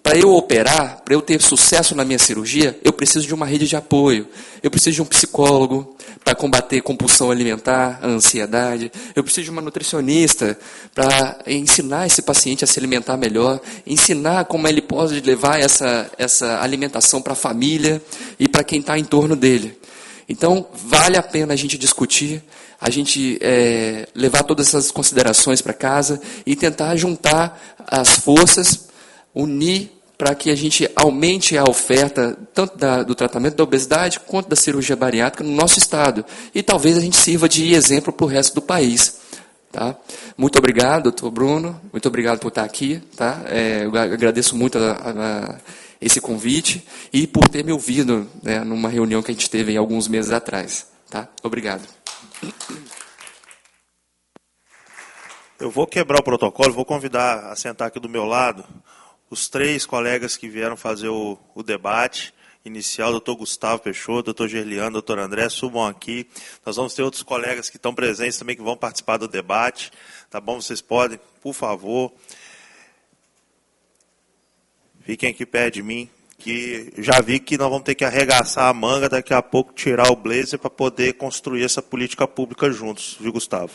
para eu operar, para eu ter sucesso na minha cirurgia, eu preciso de uma rede de apoio. Eu preciso de um psicólogo para combater compulsão alimentar, a ansiedade. Eu preciso de uma nutricionista para ensinar esse paciente a se alimentar melhor, ensinar como ele pode levar essa alimentação para a família e para quem está em torno dele. Então, vale a pena a gente discutir, a gente levar todas essas considerações para casa e tentar juntar as forças, unir para que a gente aumente a oferta tanto do tratamento da obesidade quanto da cirurgia bariátrica no nosso estado. E talvez a gente sirva de exemplo para o resto do país. Tá? Muito obrigado, doutor Bruno. Muito obrigado por estar aqui. Tá? Eu agradeço muito esse convite e por ter me ouvido, né, numa reunião que a gente teve alguns meses atrás. Tá? Obrigado. Eu vou quebrar o protocolo, vou convidar a sentar aqui do meu lado os 3 colegas que vieram fazer o debate inicial, doutor Gustavo Peixoto, doutor Gerliano, doutor André, subam aqui. Nós vamos ter outros colegas que estão presentes também, que vão participar do debate. Tá bom? Vocês podem, por favor, fiquem aqui perto de mim, que já vi que nós vamos ter que arregaçar a manga, daqui a pouco tirar o blazer para poder construir essa política pública juntos, viu, Gustavo?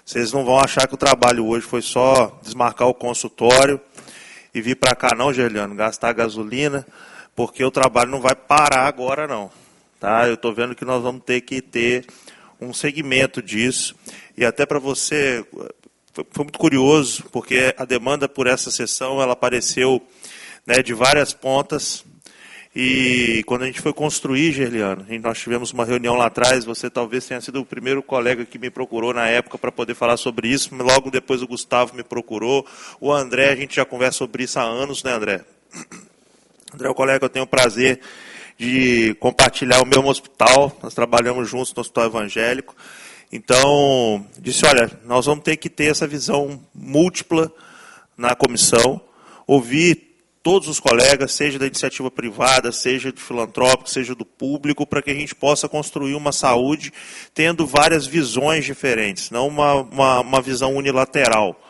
Vocês não vão achar que o trabalho hoje foi só desmarcar o consultório e vir para cá não, Gerliano, gastar gasolina, porque o trabalho não vai parar agora não. Tá? Eu estou vendo que nós vamos ter que ter um segmento disso. E até para você, foi muito curioso, porque a demanda por essa sessão ela apareceu, né, de várias pontas. E quando a gente foi construir, Gerliano, e nós tivemos uma reunião lá atrás, você talvez tenha sido o primeiro colega que me procurou na época para poder falar sobre isso, logo depois o Gustavo me procurou, o André, a gente já conversa sobre isso há anos, né, André? André é o colega que eu tenho o prazer de compartilhar o mesmo hospital, nós trabalhamos juntos no hospital evangélico, então, disse, olha, nós vamos ter que ter essa visão múltipla na comissão, ouvir todos os colegas, seja da iniciativa privada, seja do filantrópico, seja do público, para que a gente possa construir uma saúde tendo várias visões diferentes, não uma visão unilateral.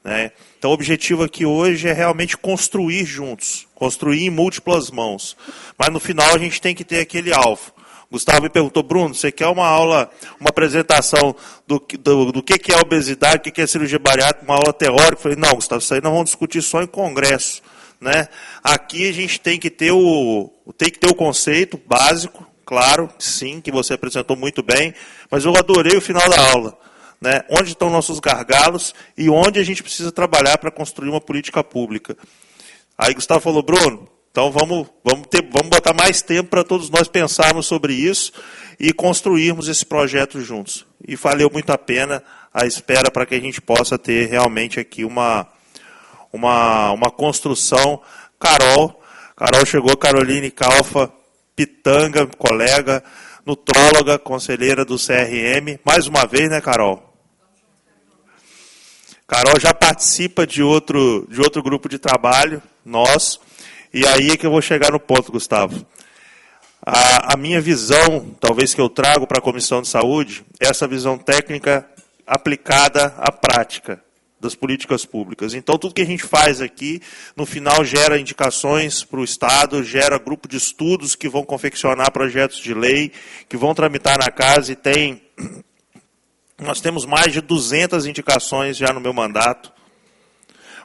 Né? Então, o objetivo aqui hoje é realmente construir juntos, construir em múltiplas mãos. Mas, no final, a gente tem que ter aquele alvo. Gustavo me perguntou, Bruno, você quer uma aula, uma apresentação do que é obesidade, o que é cirurgia bariátrica, uma aula teórica? Eu falei, não, Gustavo, isso aí nós vamos discutir só em congresso. Né? Aqui a gente tem que ter o conceito básico, claro, sim, que você apresentou muito bem, mas eu adorei o final da aula. Né? Onde estão nossos gargalos e onde a gente precisa trabalhar para construir uma política pública. Aí Gustavo falou, Bruno, então vamos botar mais tempo para todos nós pensarmos sobre isso e construirmos esse projeto juntos. E valeu muito a pena a espera para que a gente possa ter realmente aqui uma construção. Carol chegou, Caroline Calfa, Pitanga, colega, nutróloga, conselheira do CRM, mais uma vez, né, Carol? Carol já participa de outro grupo de trabalho, nós, e aí é que eu vou chegar no ponto, Gustavo. A minha visão, talvez que eu trago para a Comissão de Saúde, é essa visão técnica aplicada à prática das políticas públicas. Então, tudo que a gente faz aqui, no final, gera indicações para o Estado, gera grupo de estudos que vão confeccionar projetos de lei, que vão tramitar na casa, e nós temos mais de 200 indicações já no meu mandato,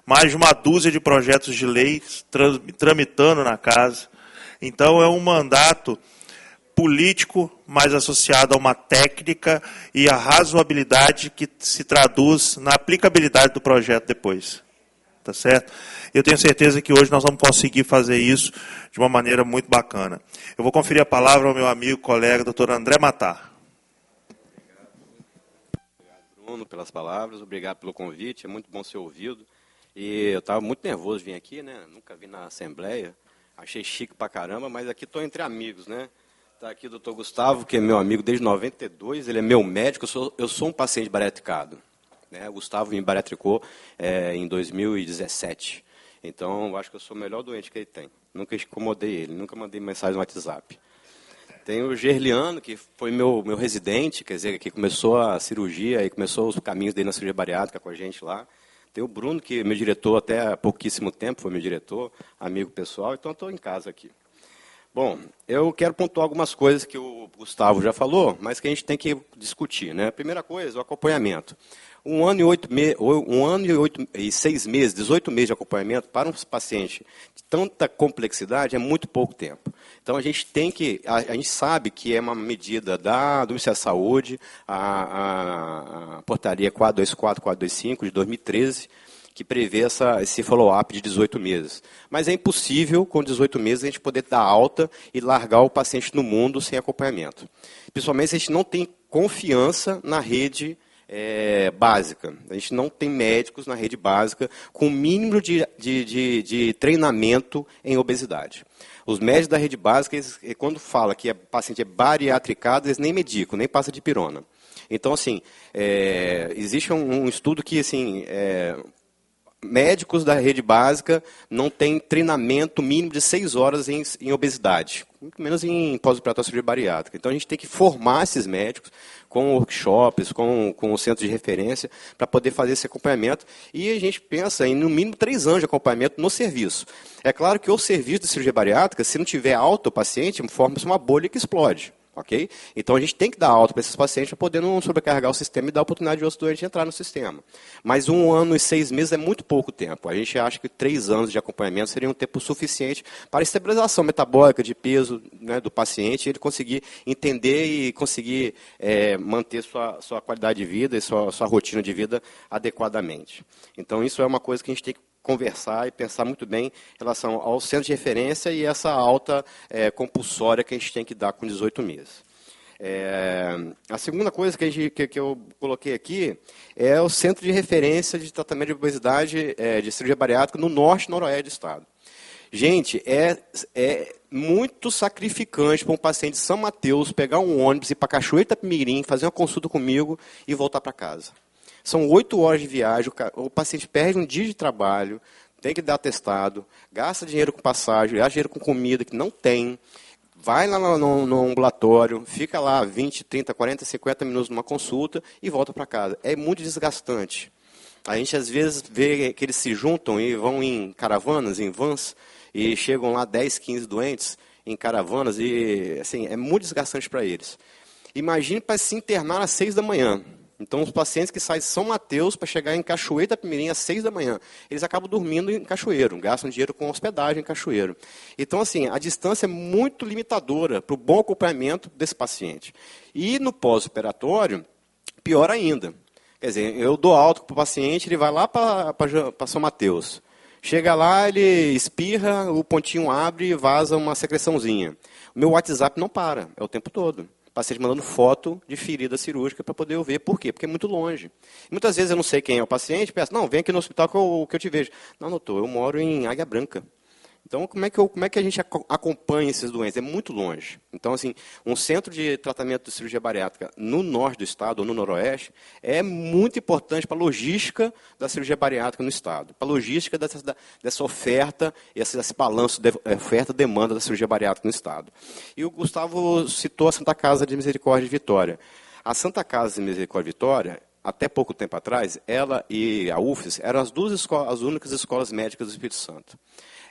mais de uma dúzia de projetos de lei tramitando na casa. Então, é um mandato político, mais associado a uma técnica e a razoabilidade que se traduz na aplicabilidade do projeto depois. Tá certo? Eu tenho certeza que hoje nós vamos conseguir fazer isso de uma maneira muito bacana. Eu vou conferir a palavra ao meu amigo, colega, doutor André Matar. Obrigado, Bruno, pelas palavras. Obrigado pelo convite. É muito bom ser ouvido. E eu estava muito nervoso de vir aqui, né? Nunca vi na Assembleia. Achei chique pra caramba, mas aqui estou entre amigos, né? Está aqui o doutor Gustavo, que é meu amigo desde 92, ele é meu médico, eu sou um paciente bariatricado. Né? O Gustavo me bariatricou em 2017. Então, eu acho que eu sou o melhor doente que ele tem. Nunca incomodei ele, nunca mandei mensagem no WhatsApp. Tem o Gerliano, que foi meu residente, quer dizer, que começou a cirurgia e começou os caminhos dele na cirurgia bariátrica com a gente lá. Tem o Bruno, que é meu diretor até há pouquíssimo tempo, foi meu diretor, amigo pessoal, então estou em casa aqui. Bom, eu quero pontuar algumas coisas que o Gustavo já falou, mas que a gente tem que discutir. Né? A primeira coisa, o acompanhamento. 1 ano e 6 meses, 18 meses de acompanhamento para um paciente de tanta complexidade é muito pouco tempo. Então, a gente sabe que é uma medida do Ministério da Saúde, a portaria 424, 425 de 2013, que prevê esse follow-up de 18 meses. Mas é impossível, com 18 meses, a gente poder dar alta e largar o paciente no mundo sem acompanhamento. Principalmente se a gente não tem confiança na rede básica. A gente não tem médicos na rede básica com o mínimo de treinamento em obesidade. Os médicos da rede básica, quando fala que o paciente é bariatricado, eles nem medicam, nem passam de pirona. Então, assim, existe um estudo que, assim, médicos da rede básica não têm treinamento mínimo de 6 horas em obesidade, muito menos em pós-operatória cirurgia bariátrica. Então, a gente tem que formar esses médicos com workshops, com o centro de referência, para poder fazer esse acompanhamento. E a gente pensa em, no mínimo, 3 anos de acompanhamento no serviço. É claro que o serviço de cirurgia bariátrica, se não tiver alta o paciente, forma-se uma bolha que explode. Okay? Então, a gente tem que dar alta para esses pacientes para poder não sobrecarregar o sistema e dar a oportunidade de outros doentes entrar no sistema. Mas 1 ano e 6 meses é muito pouco tempo. A gente acha que 3 anos de acompanhamento seria um tempo suficiente para a estabilização metabólica de peso, né, do paciente, ele conseguir entender e conseguir manter sua qualidade de vida e sua rotina de vida adequadamente. Então, isso é uma coisa que a gente tem que conversar e pensar muito bem em relação ao centro de referência e essa alta compulsória que a gente tem que dar com 18 meses. A segunda coisa que eu coloquei aqui é o centro de referência de tratamento de obesidade de cirurgia bariátrica no norte e noroeste do estado. Gente, é muito sacrificante para um paciente de São Mateus pegar um ônibus, ir para Cachoeira de Itapemirim, fazer uma consulta comigo e voltar para casa. São 8 horas de viagem, o paciente perde um dia de trabalho, tem que dar atestado, gasta dinheiro com passagem, gasta dinheiro com comida que não tem, vai lá no ambulatório, fica lá 20, 30, 40, 50 minutos numa consulta e volta para casa. É muito desgastante. A gente às vezes vê que eles se juntam e vão em caravanas, em vans, e chegam lá 10, 15 doentes em caravanas e assim, é muito desgastante para eles. Imagine para se internar às 6 da manhã. Então, os pacientes que saem de São Mateus para chegar em Cachoeira de Itapemirim às 6 da manhã, eles acabam dormindo em Cachoeiro, gastam dinheiro com hospedagem em Cachoeiro. Então, assim, a distância é muito limitadora para o bom acompanhamento desse paciente. E no pós-operatório, pior ainda. Quer dizer, eu dou alta para o paciente, ele vai lá para São Mateus. Chega lá, ele espirra, o pontinho abre e vaza uma secreçãozinha. O meu WhatsApp não para, é o tempo todo. O paciente mandando foto de ferida cirúrgica para poder eu ver. Por quê? Porque é muito longe. Muitas vezes eu não sei quem é o paciente, peço, não, vem aqui no hospital que eu te vejo. Não, doutor, eu moro em Águia Branca. Então, como é que a gente acompanha esses doentes? É muito longe. Então, assim, um centro de tratamento de cirurgia bariátrica no norte do estado, ou no noroeste, é muito importante para a logística da cirurgia bariátrica no estado, para a logística dessa oferta, esse balanço de oferta e demanda da cirurgia bariátrica no estado. E o Gustavo citou a Santa Casa de Misericórdia de Vitória. A Santa Casa de Misericórdia de Vitória, até pouco tempo atrás, ela e a UFES eram as únicas escolas médicas do Espírito Santo.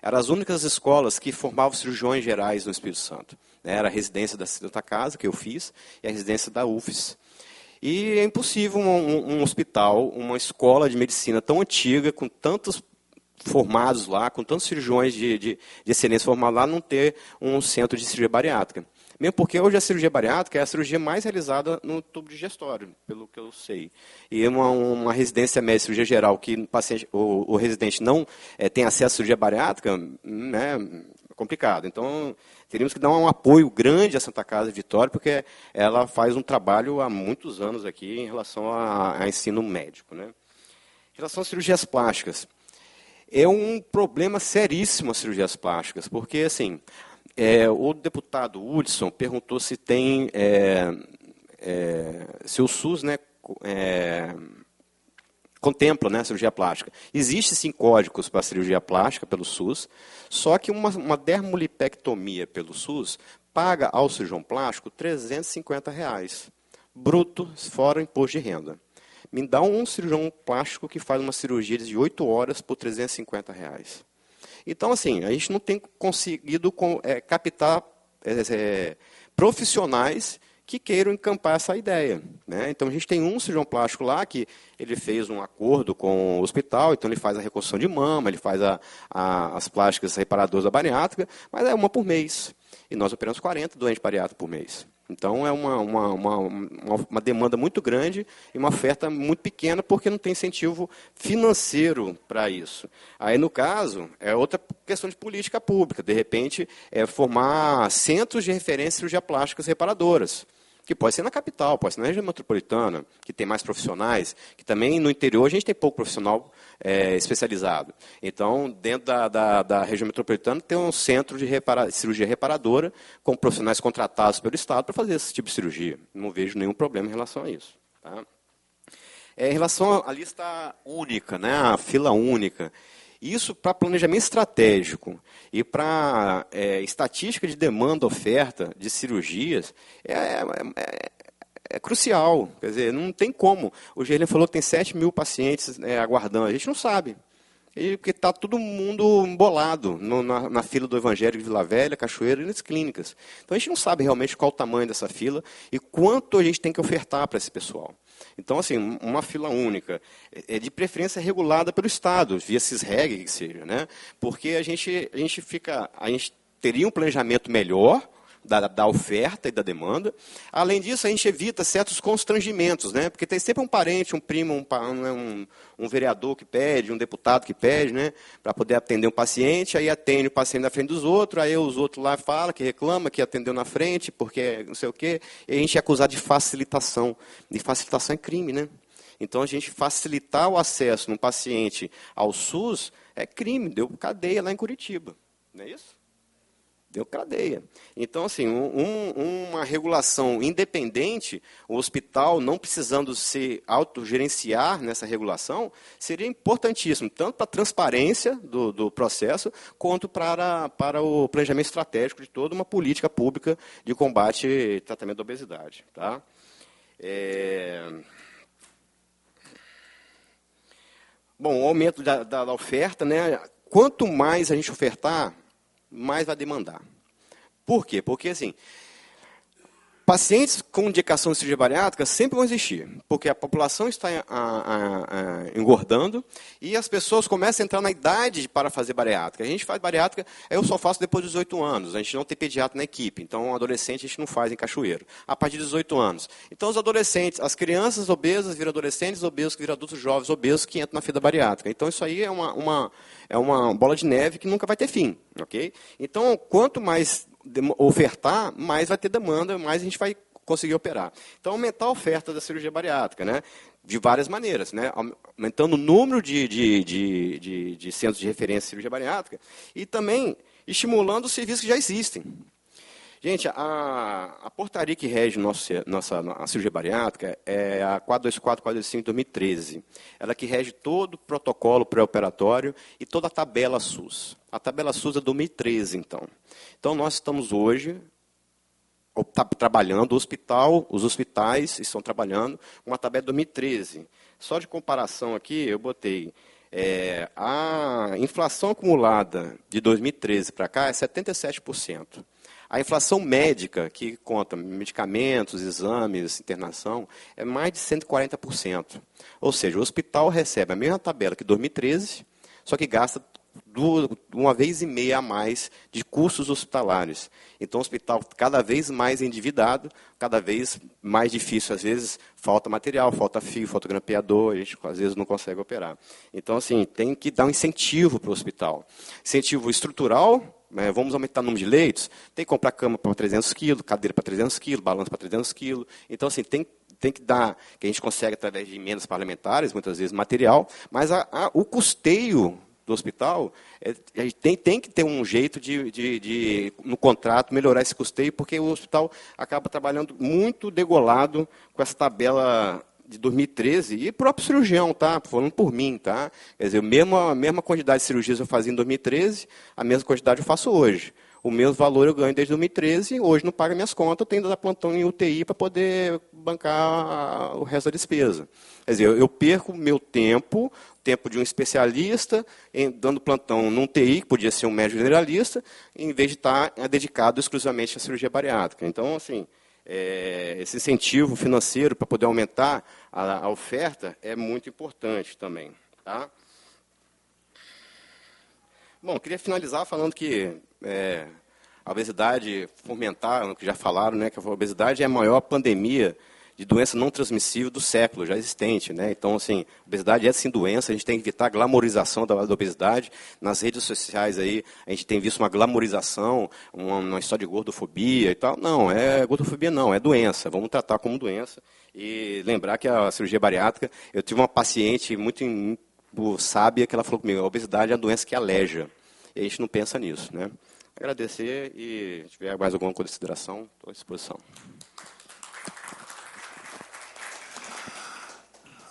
Eram as únicas escolas que formavam cirurgiões gerais no Espírito Santo. Era a residência da Santa Casa, que eu fiz, e a residência da UFES. E é impossível um hospital, uma escola de medicina tão antiga, com tantos formados lá, com tantos cirurgiões de excelência formados lá, não ter um centro de cirurgia bariátrica. Mesmo porque hoje a cirurgia bariátrica é a cirurgia mais realizada no tubo digestório, pelo que eu sei. E uma residência médica de cirurgia geral que o residente não tem acesso à cirurgia bariátrica, né, é complicado. Então, teríamos que dar um apoio grande à Santa Casa de Vitória, porque ela faz um trabalho há muitos anos aqui em relação a ensino médico. Né? Em relação às cirurgias plásticas, é um problema seríssimo as cirurgias plásticas, porque, assim, o deputado Hudson perguntou se tem, se o SUS, né, contempla, né, a cirurgia plástica. Existem sim códigos para a cirurgia plástica pelo SUS, só que uma dermolipectomia pelo SUS paga ao cirurgião plástico R$350, bruto, fora imposto de renda. Me dá um cirurgião plástico que faz uma cirurgia de 8 horas por R$350. Então, assim, a gente não tem conseguido captar profissionais que queiram encampar essa ideia. Né? Então, a gente tem um cirurgião plástico lá que ele fez um acordo com o hospital, então ele faz a reconstrução de mama, ele faz as plásticas reparadoras da bariátrica, mas é uma por mês. E nós operamos 40 doentes bariátricos por mês. Então, é uma demanda muito grande e uma oferta muito pequena, porque não tem incentivo financeiro para isso. Aí, no caso, é outra questão de política pública. De repente, formar centros de referência de cirurgia plásticas reparadoras, que pode ser na capital, pode ser na região metropolitana, que tem mais profissionais, que também no interior a gente tem pouco profissional especializado. Então, dentro da região metropolitana, tem um centro de cirurgia reparadora, com profissionais contratados pelo Estado para fazer esse tipo de cirurgia. Não vejo nenhum problema em relação a isso. Tá? em relação à lista única, né, a fila única. Isso para planejamento estratégico e para estatística de demanda, oferta de cirurgias é crucial. Quer dizer, não tem como. O Gerlen falou que tem 7 mil pacientes aguardando. A gente não sabe. Porque está todo mundo embolado na fila do Evangelho de Vila Velha, Cachoeira e nas clínicas. Então a gente não sabe realmente qual o tamanho dessa fila e quanto a gente tem que ofertar para esse pessoal. Então, assim, uma fila única, de preferência regulada pelo Estado, via CISREG, que seja, né? Porque a gente teria um planejamento melhor da oferta e da demanda. Além disso, a gente evita certos constrangimentos, né? Porque tem sempre um parente, um primo, um vereador que pede, um deputado que pede, né? Para poder atender um paciente, aí atende o paciente na frente dos outros, aí os outros lá falam, que reclama, que atendeu na frente, porque não sei o quê, e a gente é acusado de facilitação. E facilitação é crime, né? Então, a gente facilitar o acesso de um paciente ao SUS é crime, deu cadeia lá em Curitiba. Não é isso? Deu cadeia. Então, assim, uma regulação independente, o hospital não precisando se autogerenciar nessa regulação, seria importantíssimo, tanto para a transparência do processo, quanto para o planejamento estratégico de toda uma política pública de combate e tratamento da obesidade. Tá? Bom, o aumento da oferta, né? Quanto mais a gente ofertar, mais vai demandar. Por quê? Porque, assim, pacientes com indicação de cirurgia bariátrica sempre vão existir, porque a população está engordando e as pessoas começam a entrar na idade para fazer bariátrica. A gente faz bariátrica, eu só faço depois dos 18 anos, a gente não tem pediatra na equipe, então adolescente a gente não faz em Cachoeiro, a partir dos 18 anos. Então os adolescentes, as crianças obesas viram adolescentes obesos, que viram adultos jovens obesos, que entram na fila bariátrica. Então isso aí é uma bola de neve que nunca vai ter fim. Okay? Então, quanto mais ofertar, mais vai ter demanda, mais a gente vai conseguir operar. Então, aumentar a oferta da cirurgia bariátrica, né? De várias maneiras, né? Aumentando o número de centros de referência de cirurgia bariátrica e também estimulando os serviços que já existem. Gente, a portaria que rege a cirurgia bariátrica é a 424/425 de 2013. Ela que rege todo o protocolo pré-operatório e toda a tabela SUS. A tabela SUS é 2013, então. Então, nós estamos hoje trabalhando, os hospitais estão trabalhando uma tabela de 2013. Só de comparação aqui, eu botei a inflação acumulada de 2013 para cá é 77%. A inflação médica, que conta medicamentos, exames, internação, é mais de 140%. Ou seja, o hospital recebe a mesma tabela que 2013, só que gasta 1,5 a mais de custos hospitalares. Então, o hospital cada vez mais endividado, cada vez mais difícil. Às vezes, falta material, falta fio, falta grampeador, a gente às vezes não consegue operar. Então, assim, tem que dar um incentivo para o hospital. Incentivo estrutural. Vamos aumentar o número de leitos, tem que comprar cama para 300 quilos, cadeira para 300 quilos, balanço para 300 quilos. Então, assim, tem que dar, que a gente consegue através de emendas parlamentares, muitas vezes material, mas o custeio do hospital, a gente tem que ter um jeito no contrato, melhorar esse custeio, porque o hospital acaba trabalhando muito degolado com essa tabela de 2013, e próprio cirurgião, tá? Falando por mim, tá? Quer dizer, a mesma quantidade de cirurgias eu fazia em 2013, a mesma quantidade eu faço hoje. O mesmo valor eu ganho desde 2013, hoje não paga minhas contas, eu tenho que dar plantão em UTI para poder bancar o resto da despesa. Quer dizer, eu perco meu tempo de um especialista, dando plantão num UTI, que podia ser um médico generalista, em vez de estar dedicado exclusivamente à cirurgia bariátrica. Então, assim, esse incentivo financeiro para poder aumentar a oferta é muito importante também. Tá? Bom, queria finalizar falando que a obesidade fomentar, que já falaram, né, que a obesidade é a maior pandemia de doença não transmissível do século, já existente. Né? Então, assim, obesidade é sim doença, a gente tem que evitar a glamorização da obesidade. Nas redes sociais aí, a gente tem visto uma glamorização, uma história de gordofobia e tal. Não, gordofobia não, é doença, vamos tratar como doença. E lembrar que a cirurgia bariátrica, eu tive uma paciente muito sábia que ela falou comigo, a obesidade é a doença que aleja. E a gente não pensa nisso. Né? Agradecer e se tiver mais alguma consideração, estou à disposição.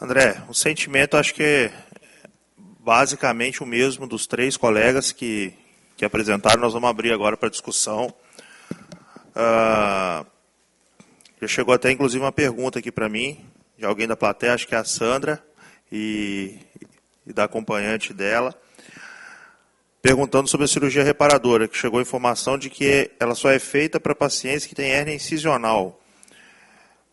André, o sentimento acho que é basicamente o mesmo dos três colegas que apresentaram. Nós vamos abrir agora para discussão. Já chegou até, inclusive, uma pergunta aqui para mim, de alguém da plateia, acho que é a Sandra, e da acompanhante dela, perguntando sobre a cirurgia reparadora, que chegou a informação de que ela só é feita para pacientes que têm hérnia incisional.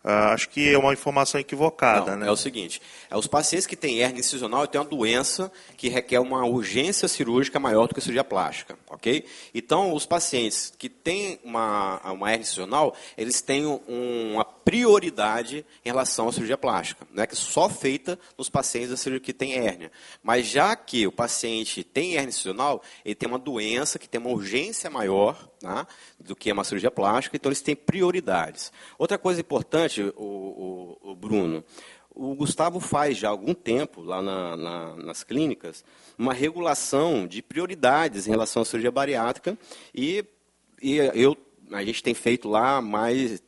Acho que é uma informação equivocada. Não, né? É o seguinte, os pacientes que têm hérnia incisional têm uma doença que requer uma urgência cirúrgica maior do que a cirurgia plástica, ok? Então, os pacientes que têm uma hérnia incisional, eles têm uma prioridade em relação à cirurgia plástica, não é que só feita nos pacientes da cirurgia que têm hérnia. Mas já que o paciente tem hérnia incisional, ele tem uma doença que tem uma urgência maior, tá, do que uma cirurgia plástica, então eles têm prioridades. Outra coisa importante, o Bruno, o Gustavo faz já há algum tempo, lá nas clínicas, uma regulação de prioridades em relação à cirurgia bariátrica e a gente tem feito lá mais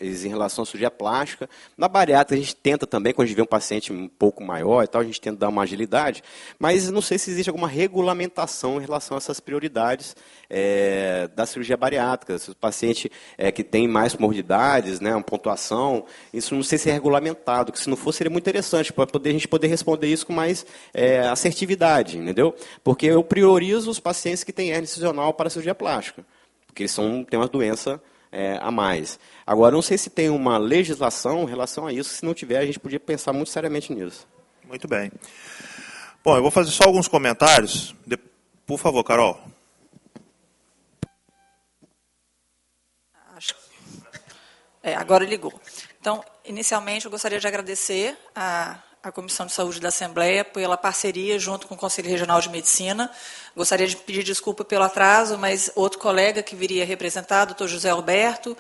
em relação à cirurgia plástica. Na bariátrica, a gente tenta também, quando a gente vê um paciente um pouco maior e tal, a gente tenta dar uma agilidade, mas não sei se existe alguma regulamentação em relação a essas prioridades da cirurgia bariátrica. Se o paciente que tem mais comorbidades, né, uma pontuação, isso não sei se é regulamentado, que se não for, seria muito interessante, para a gente poder responder isso com mais assertividade, entendeu? Porque eu priorizo os pacientes que têm hérnia incisional para a cirurgia plástica, porque eles têm uma doença a mais. Agora, não sei se tem uma legislação em relação a isso. Se não tiver, a gente podia pensar muito seriamente nisso. Muito bem. Bom, eu vou fazer só alguns comentários. Por favor, Carol. Agora ligou. Então, inicialmente, eu gostaria de agradecer à Comissão de Saúde da Assembleia pela parceria junto com o Conselho Regional de Medicina. Gostaria de pedir desculpa pelo atraso, mas outro colega que viria representar, o doutor José Alberto,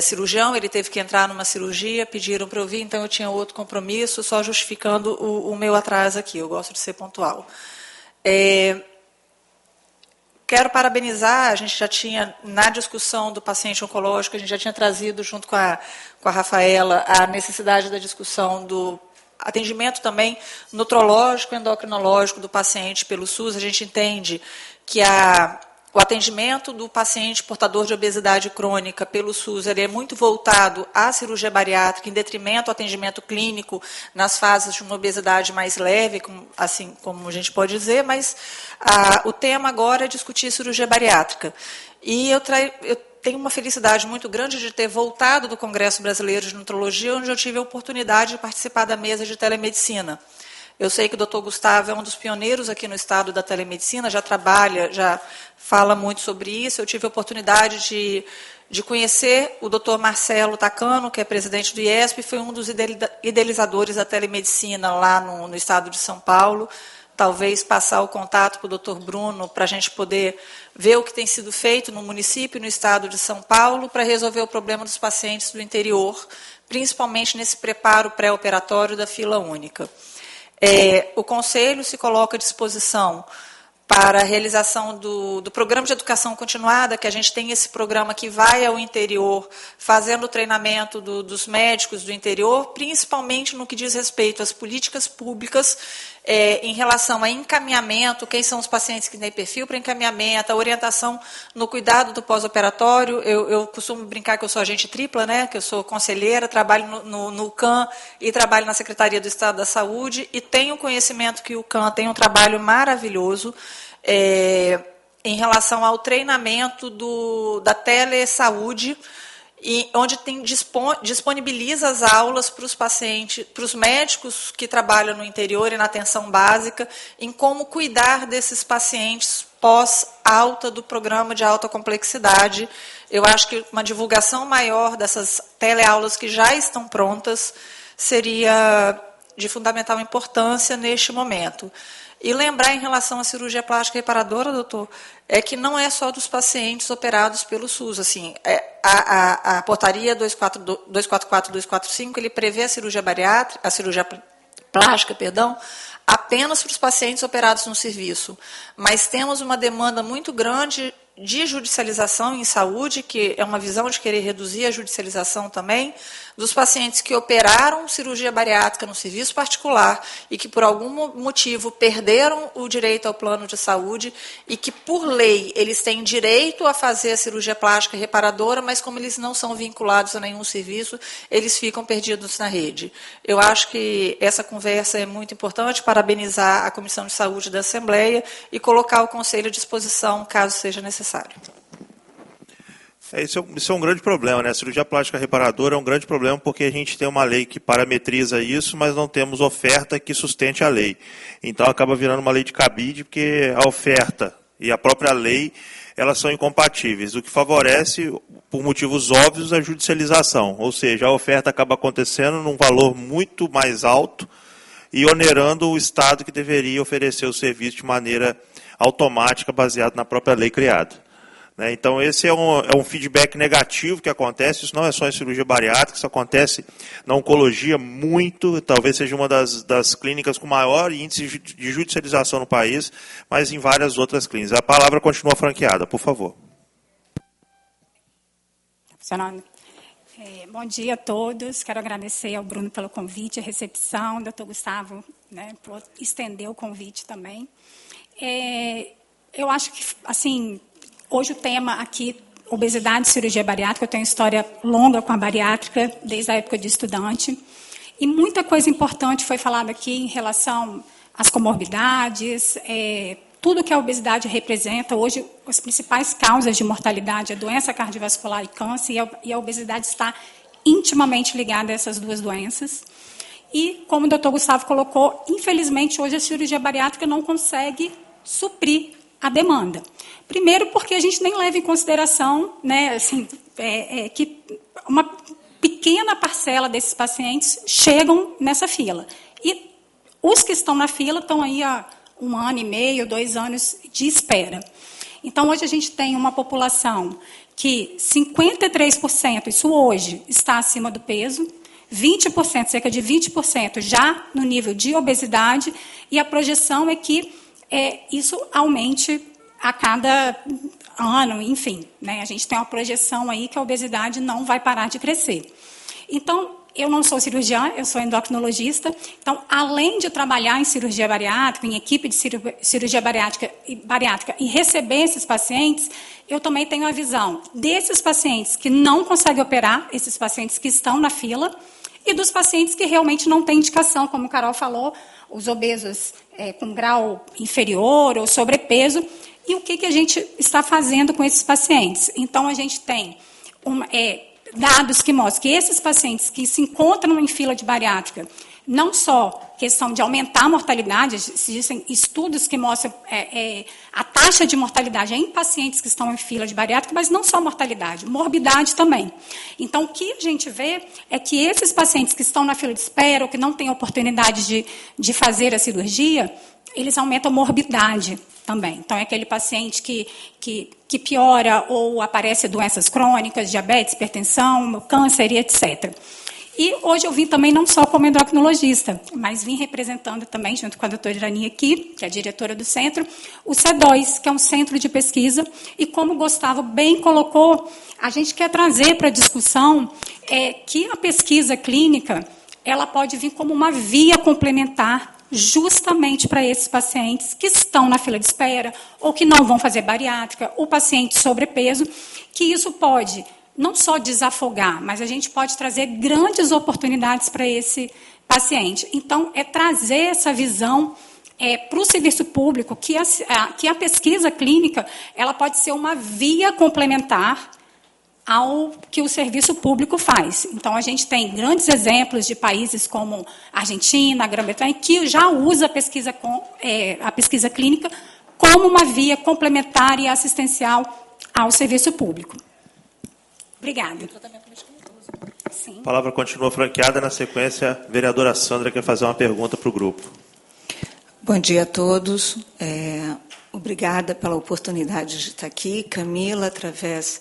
cirurgião, ele teve que entrar numa cirurgia, pediram para eu vir, então eu tinha outro compromisso, só justificando o meu atraso aqui. Eu gosto de ser pontual. Quero parabenizar, a gente já tinha, na discussão do paciente oncológico, a gente já tinha trazido, junto com a Rafaela, a necessidade da discussão do atendimento também nutrológico, endocrinológico do paciente pelo SUS. A gente entende que o atendimento do paciente portador de obesidade crônica pelo SUS ele é muito voltado à cirurgia bariátrica, em detrimento ao atendimento clínico nas fases de uma obesidade mais leve, assim como a gente pode dizer, mas o tema agora é discutir cirurgia bariátrica. E eu tenho uma felicidade muito grande de ter voltado do Congresso Brasileiro de Nutrologia, onde eu tive a oportunidade de participar da mesa de telemedicina. Eu sei que o doutor Gustavo é um dos pioneiros aqui no estado da telemedicina, já fala muito sobre isso. Eu tive a oportunidade de conhecer o doutor Marcelo Tacano, que é presidente do IESP, foi um dos idealizadores da telemedicina lá no estado de São Paulo. Talvez passar o contato para o doutor Bruno, para a gente poder ver o que tem sido feito no município e no estado de São Paulo para resolver o problema dos pacientes do interior, principalmente nesse preparo pré-operatório da fila única. O Conselho se coloca à disposição para a realização do programa de educação continuada, que a gente tem esse programa que vai ao interior, fazendo o treinamento dos médicos do interior, principalmente no que diz respeito às políticas públicas em relação a encaminhamento, quem são os pacientes que têm perfil para encaminhamento, a orientação no cuidado do pós-operatório. Eu costumo brincar que eu sou agente tripla, né, que eu sou conselheira, trabalho no CAN e trabalho na Secretaria do Estado da Saúde, e tenho conhecimento que o CAN tem um trabalho maravilhoso em relação ao treinamento da telesaúde, onde disponibiliza as aulas para os pacientes, para os médicos que trabalham no interior e na atenção básica, em como cuidar desses pacientes pós-alta do programa de alta complexidade. Eu acho que uma divulgação maior dessas teleaulas que já estão prontas seria de fundamental importância neste momento. E lembrar em relação à cirurgia plástica reparadora, doutor, que não é só dos pacientes operados pelo SUS. Assim, a portaria 244-245, ele prevê a cirurgia bariátrica, a cirurgia plástica, apenas para os pacientes operados no serviço. Mas temos uma demanda muito grande de judicialização em saúde, que é uma visão de querer reduzir a judicialização também, dos pacientes que operaram cirurgia bariátrica no serviço particular e que, por algum motivo, perderam o direito ao plano de saúde e que, por lei, eles têm direito a fazer a cirurgia plástica reparadora, mas como eles não são vinculados a nenhum serviço, eles ficam perdidos na rede. Eu acho que essa conversa é muito importante, parabenizar a Comissão de Saúde da Assembleia e colocar o Conselho à disposição, caso seja necessário. Isso é um grande problema, né? A cirurgia plástica reparadora é um grande problema porque a gente tem uma lei que parametriza isso, mas não temos oferta que sustente a lei. Então acaba virando uma lei de cabide, porque a oferta e a própria lei, elas são incompatíveis, o que favorece, por motivos óbvios, a judicialização. Ou seja, a oferta acaba acontecendo num valor muito mais alto e onerando o Estado que deveria oferecer o serviço de maneira automática, baseado na própria lei criada. Então, esse é um feedback negativo que acontece, isso não é só em cirurgia bariátrica, isso acontece na oncologia muito, talvez seja uma das clínicas com maior índice de judicialização no país, mas em várias outras clínicas. A palavra continua franqueada, por favor. Funcionando. Bom dia a todos, quero agradecer ao Bruno pelo convite, a recepção, doutor Gustavo, por estender o convite também. Eu acho que, assim, hoje o tema aqui, obesidade e cirurgia bariátrica, eu tenho história longa com a bariátrica, desde a época de estudante, e muita coisa importante foi falada aqui em relação às comorbidades, tudo que a obesidade representa. Hoje, as principais causas de mortalidade é doença cardiovascular e câncer, e a obesidade está intimamente ligada a essas duas doenças. E, como o doutor Gustavo colocou, infelizmente, hoje a cirurgia bariátrica não consegue suprir a demanda. Primeiro, porque a gente nem leva em consideração, que uma pequena parcela desses pacientes chegam nessa fila. E os que estão na fila estão aí há 1 ano e meio, 2 anos de espera. Então, hoje a gente tem uma população que 53%, isso hoje, está acima do peso, 20%, cerca de 20% já no nível de obesidade, e a projeção é que isso aumente a cada ano, enfim. A gente tem uma projeção aí que a obesidade não vai parar de crescer. Então, eu não sou cirurgiã, eu sou endocrinologista. Então, além de trabalhar em cirurgia bariátrica, em equipe de cirurgia bariátrica e receber esses pacientes, eu também tenho a visão desses pacientes que não conseguem operar, esses pacientes que estão na fila, e dos pacientes que realmente não têm indicação, como o Carol falou, os obesos com grau inferior ou sobrepeso. E o que a gente está fazendo com esses pacientes? Então, a gente tem dados que mostram que esses pacientes que se encontram em fila de bariátrica, não só questão de aumentar a mortalidade, existem estudos que mostram a taxa de mortalidade em pacientes que estão em fila de bariátrica, mas não só mortalidade, morbidade também. Então, o que a gente vê é que esses pacientes que estão na fila de espera ou que não têm oportunidade de fazer a cirurgia, eles aumentam a morbidade também. Então, é aquele paciente que piora ou aparece doenças crônicas, diabetes, hipertensão, câncer e etc. E hoje eu vim também não só como endocrinologista, mas vim representando também, junto com a doutora Irani aqui, que é a diretora do centro, o C2, que é um centro de pesquisa, e como o Gustavo bem colocou, a gente quer trazer para a discussão que a pesquisa clínica ela pode vir como uma via complementar justamente para esses pacientes que estão na fila de espera ou que não vão fazer bariátrica, o paciente sobrepeso, que isso pode não só desafogar, mas a gente pode trazer grandes oportunidades para esse paciente. Então, é trazer essa visão para o serviço público, que a pesquisa clínica ela pode ser uma via complementar ao que o serviço público faz. Então, a gente tem grandes exemplos de países como a Argentina, a Grã-Bretanha, que já usa a pesquisa clínica como uma via complementar e assistencial ao serviço público. Obrigada. Sim. A palavra continua franqueada. Na sequência, a vereadora Sandra quer fazer uma pergunta para o grupo. Bom dia a todos. Obrigada pela oportunidade de estar aqui. Camila, através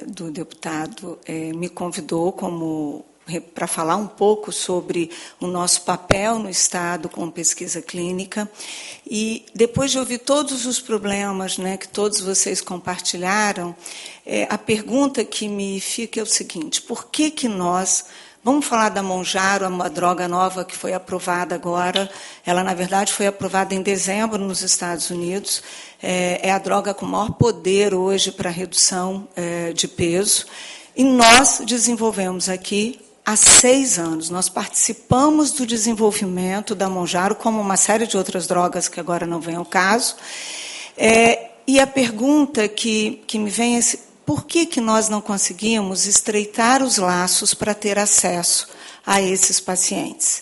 do deputado, me convidou como para falar um pouco sobre o nosso papel no Estado com pesquisa clínica. E, depois de ouvir todos os problemas, né, que todos vocês compartilharam, a pergunta que me fica é o seguinte: por que nós... Vamos falar da Mounjaro, uma droga nova que foi aprovada agora. Ela, na verdade, foi aprovada em dezembro nos Estados Unidos. É a droga com maior poder hoje para redução de peso. E nós desenvolvemos aqui há 6 anos. Nós participamos do desenvolvimento da Mounjaro, como uma série de outras drogas que agora não vem ao caso. E a pergunta que me vem é: por que nós não conseguimos estreitar os laços para ter acesso a esses pacientes?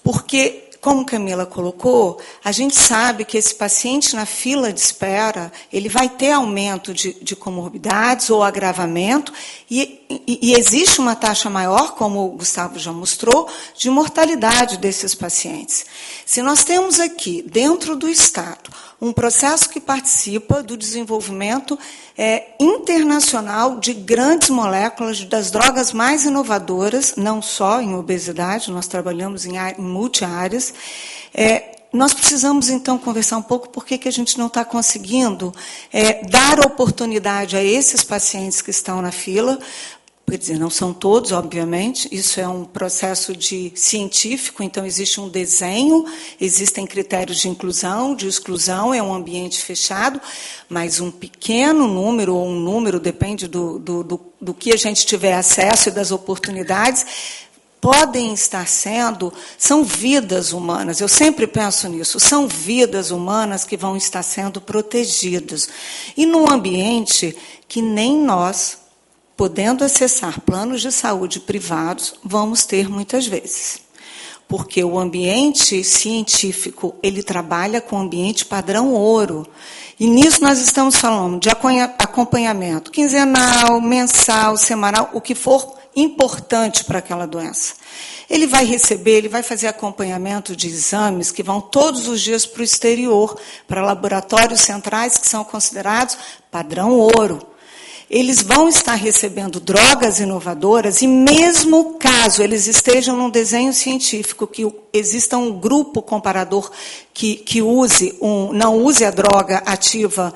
Porque, como Camila colocou, a gente sabe que esse paciente na fila de espera, ele vai ter aumento de comorbidades ou agravamento, e existe uma taxa maior, como o Gustavo já mostrou, de mortalidade desses pacientes. Se nós temos aqui, dentro do Estado, um processo que participa do desenvolvimento internacional de grandes moléculas, das drogas mais inovadoras, não só em obesidade, nós trabalhamos em multi-áreas. Nós precisamos, então, conversar um pouco por que a gente não está conseguindo dar oportunidade a esses pacientes que estão na fila. Quer dizer, não são todos, obviamente, isso é um processo científico, então existe um desenho, existem critérios de inclusão, de exclusão, é um ambiente fechado, mas um pequeno número, ou um número, depende do que a gente tiver acesso e das oportunidades, podem estar são vidas humanas, eu sempre penso nisso, são vidas humanas que vão estar sendo protegidas. E num ambiente que nem nós, podendo acessar planos de saúde privados, vamos ter muitas vezes. Porque o ambiente científico, ele trabalha com o ambiente padrão ouro. E nisso nós estamos falando de acompanhamento quinzenal, mensal, semanal, o que for importante para aquela doença. Ele vai receber, ele vai fazer acompanhamento de exames que vão todos os dias para o exterior, para laboratórios centrais que são considerados padrão ouro. Eles vão estar recebendo drogas inovadoras e, mesmo caso eles estejam num desenho científico, que exista um grupo comparador que não use a droga ativa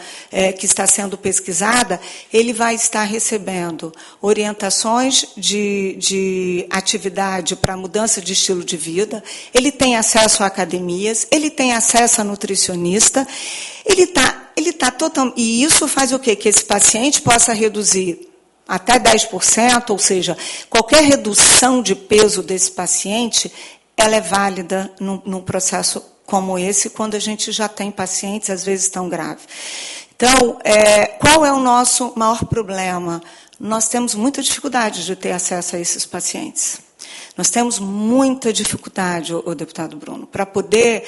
que está sendo pesquisada, ele vai estar recebendo orientações de atividade para mudança de estilo de vida, ele tem acesso a academias, ele tem acesso a nutricionista, ele está totalmente... E isso faz o quê? Que esse paciente possa reduzir até 10%, ou seja, qualquer redução de peso desse paciente, ela é válida num processo como esse, quando a gente já tem pacientes, às vezes, tão graves. Então, qual é o nosso maior problema? Nós temos muita dificuldade de ter acesso a esses pacientes. Nós temos muita dificuldade, o deputado Bruno, para poder...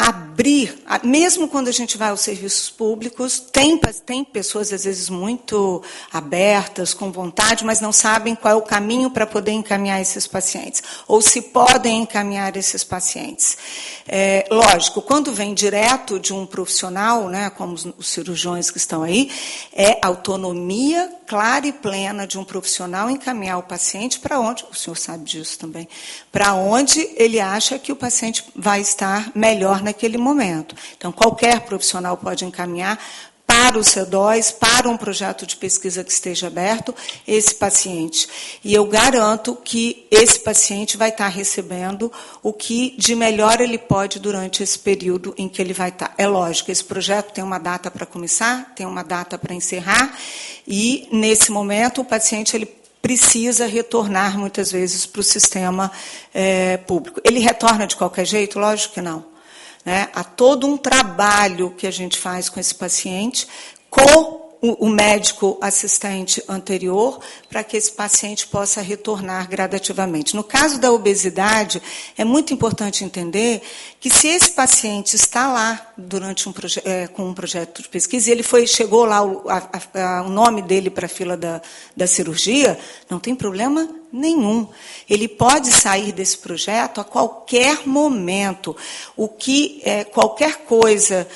abrir, mesmo quando a gente vai aos serviços públicos, tem pessoas, às vezes, muito abertas, com vontade, mas não sabem qual é o caminho para poder encaminhar esses pacientes, ou se podem encaminhar esses pacientes. Lógico, quando vem direto de um profissional, né, como os cirurgiões que estão aí, é autonomia clara e plena de um profissional encaminhar o paciente para onde, o senhor sabe disso também, para onde ele acha que o paciente vai estar melhor naquele momento. Então, qualquer profissional pode encaminhar para o C2, para um projeto de pesquisa que esteja aberto, esse paciente. E eu garanto que esse paciente vai estar recebendo o que de melhor ele pode durante esse período em que ele vai estar. É lógico, esse projeto tem uma data para começar, tem uma data para encerrar, e, nesse momento, o paciente ele precisa retornar, muitas vezes, para o sistema público. Ele retorna de qualquer jeito? Lógico que não. Há todo um trabalho que a gente faz com esse paciente, com o médico assistente anterior, para que esse paciente possa retornar gradativamente. No caso da obesidade, é muito importante entender que, se esse paciente está lá durante com um projeto de pesquisa, e ele chegou lá o nome dele para a fila da cirurgia, não tem problema nenhum. Ele pode sair desse projeto a qualquer momento. Qualquer coisa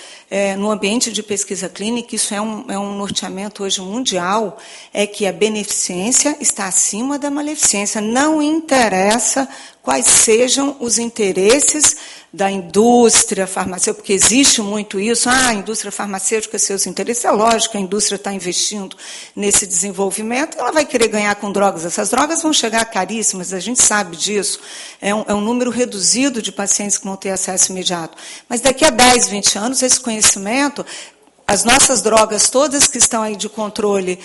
no ambiente de pesquisa clínica, isso é um norteamento hoje mundial, é que a beneficência está acima da maleficência. Não interessa quais sejam os interesses da indústria farmacêutica, porque existe muito isso, a indústria farmacêutica, seus interesses, é lógico, a indústria está investindo nesse desenvolvimento, ela vai querer ganhar com drogas. Essas drogas vão chegar caríssimas, a gente sabe disso, é um número reduzido de pacientes que vão ter acesso imediato. Mas daqui a 10, 20 anos, esse conhecimento, as nossas drogas todas que estão aí de controle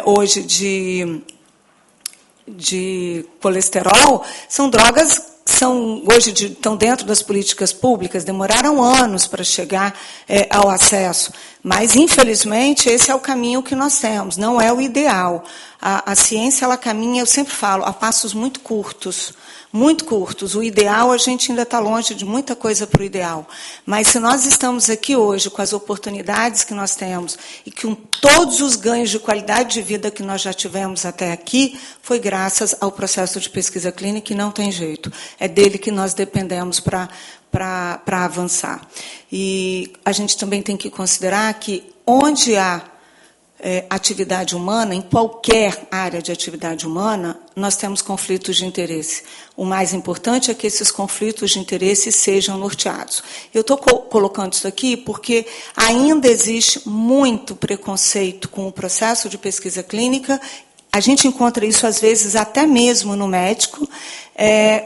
hoje de colesterol, são drogas que estão dentro das políticas públicas, demoraram anos para chegar ao acesso. Mas, infelizmente, esse é o caminho que nós temos, não é o ideal. A ciência, ela caminha, eu sempre falo, a passos muito curtos. Muito curtos. O ideal, a gente ainda está longe de muita coisa para o ideal. Mas se nós estamos aqui hoje com as oportunidades que nós temos e com todos os ganhos de qualidade de vida que nós já tivemos até aqui, foi graças ao processo de pesquisa clínica e não tem jeito. É dele que nós dependemos para avançar. E a gente também tem que considerar que onde há atividade humana, em qualquer área de atividade humana, nós temos conflitos de interesse. O mais importante é que esses conflitos de interesse sejam norteados. Eu estou colocando isso aqui porque ainda existe muito preconceito com o processo de pesquisa clínica. A gente encontra isso, às vezes, até mesmo no médico,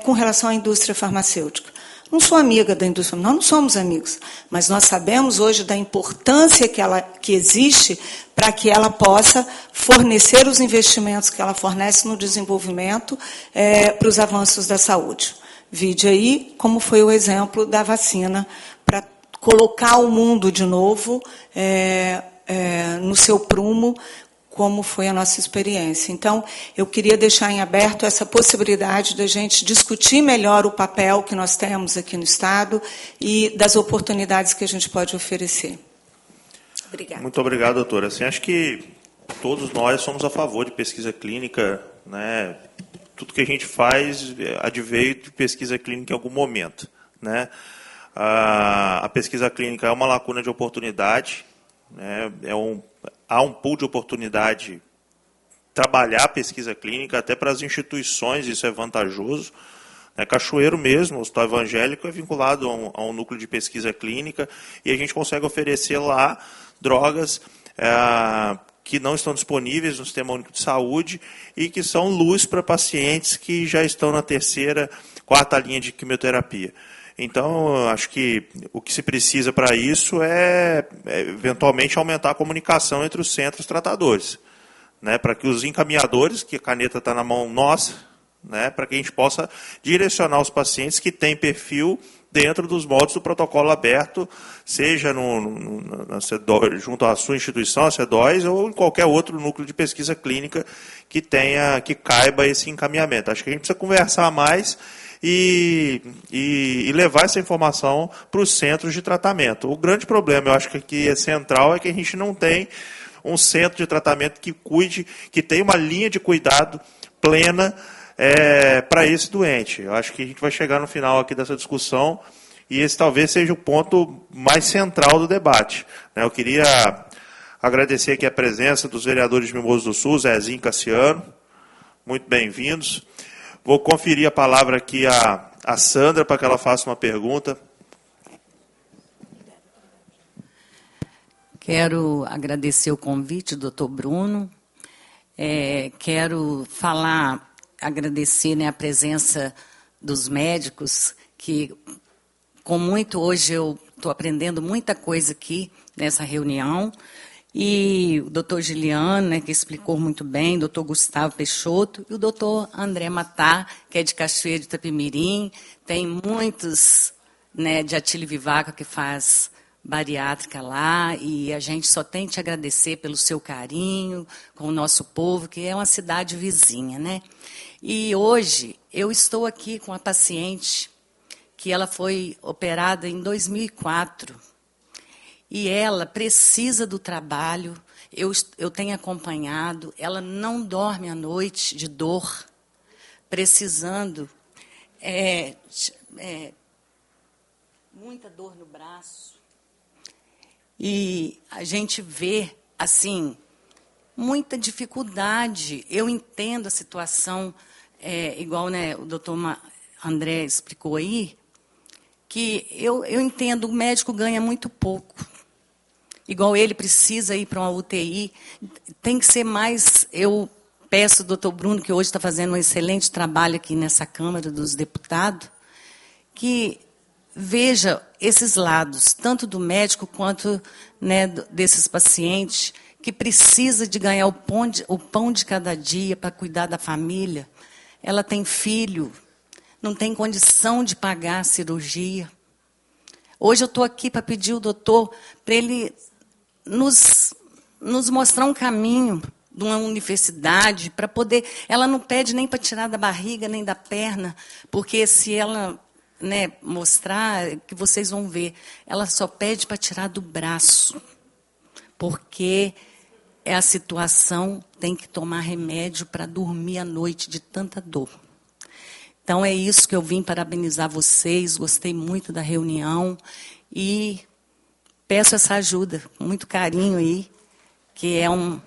com relação à indústria farmacêutica. Não sou amiga da indústria, nós não somos amigos, mas nós sabemos hoje da importância que existe para que ela possa fornecer os investimentos que ela fornece no desenvolvimento para os avanços da saúde. Vide aí como foi o exemplo da vacina, para colocar o mundo de novo no seu prumo, como foi a nossa experiência. Então, eu queria deixar em aberto essa possibilidade da gente discutir melhor o papel que nós temos aqui no Estado e das oportunidades que a gente pode oferecer. Obrigada. Muito obrigado, doutora. Assim, acho que todos nós somos a favor de pesquisa clínica, né? Tudo que a gente faz adveio de pesquisa clínica em algum momento, né? A pesquisa clínica é uma lacuna de oportunidade, né? Há um pool de oportunidade trabalhar a pesquisa clínica, até para as instituições, isso é vantajoso. Cachoeiro mesmo, o Hospital Evangélico, é vinculado a um núcleo de pesquisa clínica e a gente consegue oferecer lá drogas que não estão disponíveis no Sistema Único de Saúde e que são luz para pacientes que já estão na terceira, quarta linha de quimioterapia. Então, acho que o que se precisa para isso é, eventualmente, aumentar a comunicação entre os centros tratadores, né, para que os encaminhadores, que a caneta está na mão nossa, né, para que a gente possa direcionar os pacientes que têm perfil dentro dos moldes do protocolo aberto, seja na CEDOS, junto à sua instituição, a CEDOS, ou em qualquer outro núcleo de pesquisa clínica que caiba esse encaminhamento. Acho que a gente precisa conversar mais e levar essa informação para os centros de tratamento. O grande problema, eu acho que aqui é central, é que a gente não tem um centro de tratamento que cuide, que tenha uma linha de cuidado plena para esse doente. Eu acho que a gente vai chegar no final aqui dessa discussão e esse talvez seja o ponto mais central do debate. Eu queria agradecer aqui a presença dos vereadores de Mimoso do Sul, Zezinho e Cassiano, muito bem-vindos. Vou conferir a palavra aqui a Sandra para que ela faça uma pergunta. Quero agradecer o convite, doutor Bruno. Quero agradecer a presença dos médicos, que hoje eu estou aprendendo muita coisa aqui nessa reunião. E o doutor Giliano, que explicou muito bem, o doutor Gustavo Peixoto, e o doutor André Matá, que é de Cachoeira de Itapemirim, tem muitos de Atílio Vivaco que faz bariátrica lá, e a gente só tem te agradecer pelo seu carinho com o nosso povo, que é uma cidade vizinha, né? E hoje eu estou aqui com a paciente que ela foi operada em 2004, e ela precisa do trabalho, eu tenho acompanhado, ela não dorme à noite de dor, precisando, muita dor no braço, e a gente vê, assim, muita dificuldade. Eu entendo a situação, igual, né, o doutor André explicou aí, que eu entendo, o médico ganha muito pouco. Igual ele precisa ir para uma UTI, tem que ser mais... Eu peço ao doutor Bruno, que hoje está fazendo um excelente trabalho aqui nessa Câmara dos Deputados, que veja esses lados, tanto do médico quanto, né, desses pacientes, que precisa de ganhar o pão de cada dia para cuidar da família. Ela tem filho, não tem condição de pagar a cirurgia. Hoje eu estou aqui para pedir ao doutor para ele nos mostrar um caminho de uma universidade para poder... Ela não pede nem para tirar da barriga, nem da perna, porque se ela, né, mostrar, que vocês vão ver, ela só pede para tirar do braço, porque é a situação, tem que tomar remédio para dormir à noite de tanta dor. Então, é isso que eu vim parabenizar vocês, gostei muito da reunião e peço essa ajuda, com muito carinho aí, que é um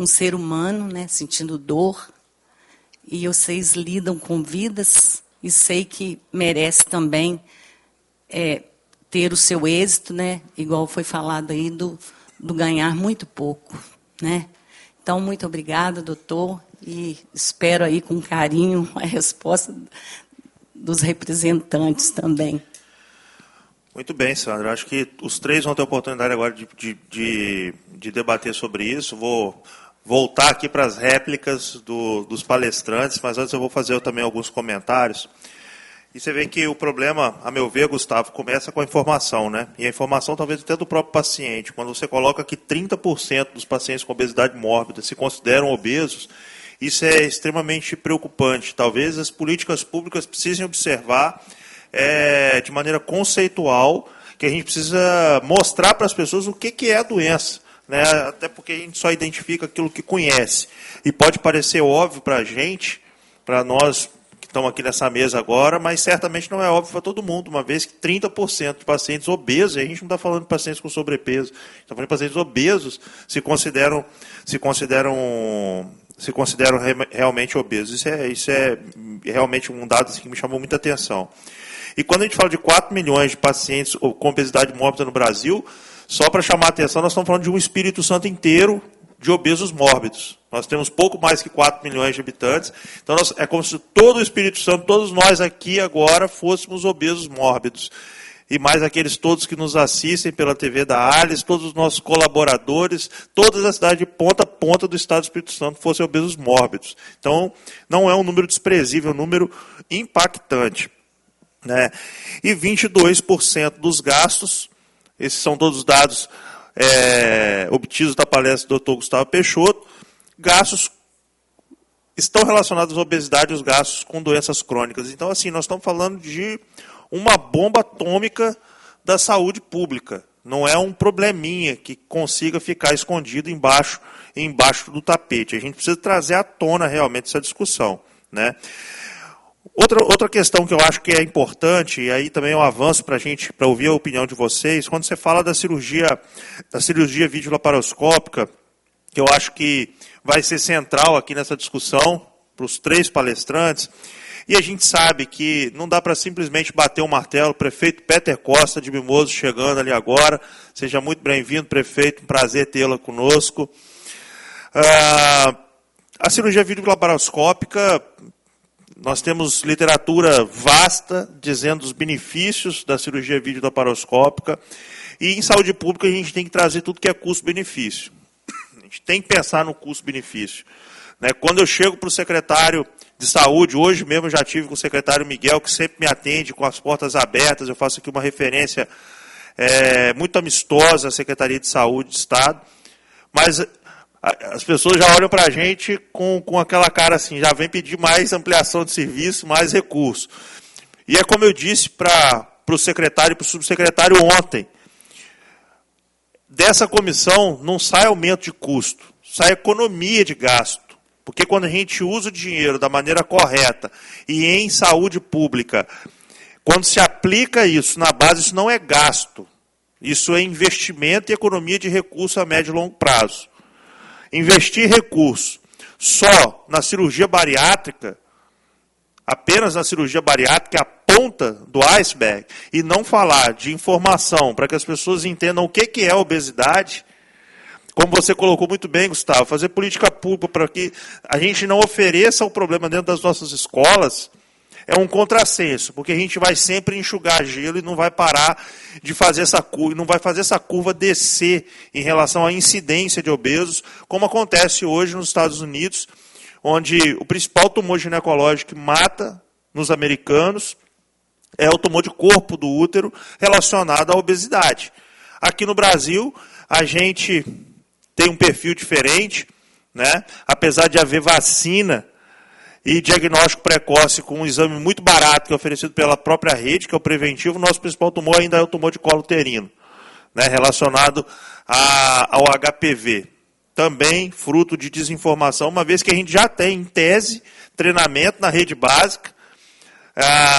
ser humano, né, sentindo dor, e vocês lidam com vidas, e sei que merece também ter o seu êxito, né, igual foi falado aí, do ganhar muito pouco, né. Então, muito obrigada, doutor, e espero aí com carinho a resposta dos representantes também. Muito bem, Sandra. Acho que os três vão ter a oportunidade agora de debater sobre isso. Vou voltar aqui para as réplicas dos palestrantes, mas antes eu vou fazer também alguns comentários. E você vê que o problema, a meu ver, Gustavo, começa com a informação, né? E a informação talvez até do próprio paciente. Quando você coloca que 30% dos pacientes com obesidade mórbida se consideram obesos, isso é extremamente preocupante. Talvez as políticas públicas precisem observar de maneira conceitual, que a gente precisa mostrar para as pessoas o que é a doença, né? Até porque a gente só identifica aquilo que conhece. E pode parecer óbvio para a gente, para nós que estamos aqui nessa mesa agora, mas certamente não é óbvio para todo mundo, uma vez que 30% de pacientes obesos, e a gente não está falando de pacientes com sobrepeso, está falando de pacientes obesos, se consideram realmente obesos. Isso é realmente um dado assim, que me chamou muita atenção. E quando a gente fala de 4 milhões de pacientes com obesidade mórbida no Brasil, só para chamar a atenção, nós estamos falando de um Espírito Santo inteiro de obesos mórbidos. Nós temos pouco mais que 4 milhões de habitantes. Então, é como se todo o Espírito Santo, todos nós aqui agora, fôssemos obesos mórbidos. E mais aqueles todos que nos assistem pela TV da Alice, todos os nossos colaboradores, toda a cidade de ponta a ponta do Estado do Espírito Santo fossem obesos mórbidos. Então, não é um número desprezível, é um número impactante, né? E 22% dos gastos, esses são todos os dados obtidos da palestra do Dr. Gustavo Peixoto, gastos estão relacionados à obesidade e os gastos com doenças crônicas. Então, assim, nós estamos falando de uma bomba atômica da saúde pública. Não é um probleminha que consiga ficar escondido embaixo do tapete. A gente precisa trazer à tona realmente essa discussão, né? Outra questão que eu acho que é importante, e aí também é um avanço para a gente, para ouvir a opinião de vocês, quando você fala da cirurgia videolaparoscópica, que eu acho que vai ser central aqui nessa discussão, para os três palestrantes, e a gente sabe que não dá para simplesmente bater o martelo. O prefeito Peter Costa de Mimoso chegando ali agora, seja muito bem-vindo, prefeito, um prazer tê-la conosco. A cirurgia videolaparoscópica, nós temos literatura vasta dizendo dos benefícios da cirurgia videolaparoscópica, e em saúde pública a gente tem que trazer tudo que é custo-benefício. A gente tem que pensar no custo-benefício, né? Quando eu chego para o secretário de saúde, hoje mesmo eu já tive com o secretário Miguel, que sempre me atende com as portas abertas, eu faço aqui uma referência muito amistosa à Secretaria de Saúde do Estado, mas as pessoas já olham para a gente com aquela cara assim, já vem pedir mais ampliação de serviço, mais recurso. E é como eu disse para o secretário e para o subsecretário ontem, dessa comissão não sai aumento de custo, sai economia de gasto, Porque quando a gente usa o dinheiro da maneira correta e em saúde pública, quando se aplica isso na base, isso não é gasto. Isso é investimento e economia de recurso a médio e longo prazo. Investir recurso só na cirurgia bariátrica, apenas na cirurgia bariátrica, é a ponta do iceberg, e não falar de informação para que as pessoas entendam o que é obesidade, como você colocou muito bem, Gustavo, fazer política pública para que a gente não ofereça o problema dentro das nossas escolas, é um contrassenso, porque a gente vai sempre enxugar gelo e não vai parar de fazer essa curva, não vai fazer essa curva descer em relação à incidência de obesos, como acontece hoje nos Estados Unidos, onde o principal tumor ginecológico que mata nos americanos é o tumor de corpo do útero relacionado à obesidade. Aqui no Brasil, a gente tem um perfil diferente, né? Apesar de haver vacina e diagnóstico precoce com um exame muito barato que é oferecido pela própria rede, que é o preventivo, nosso principal tumor ainda é o tumor de colo uterino, né, relacionado ao HPV. Também fruto de desinformação, uma vez que a gente já tem, em tese, treinamento na rede básica,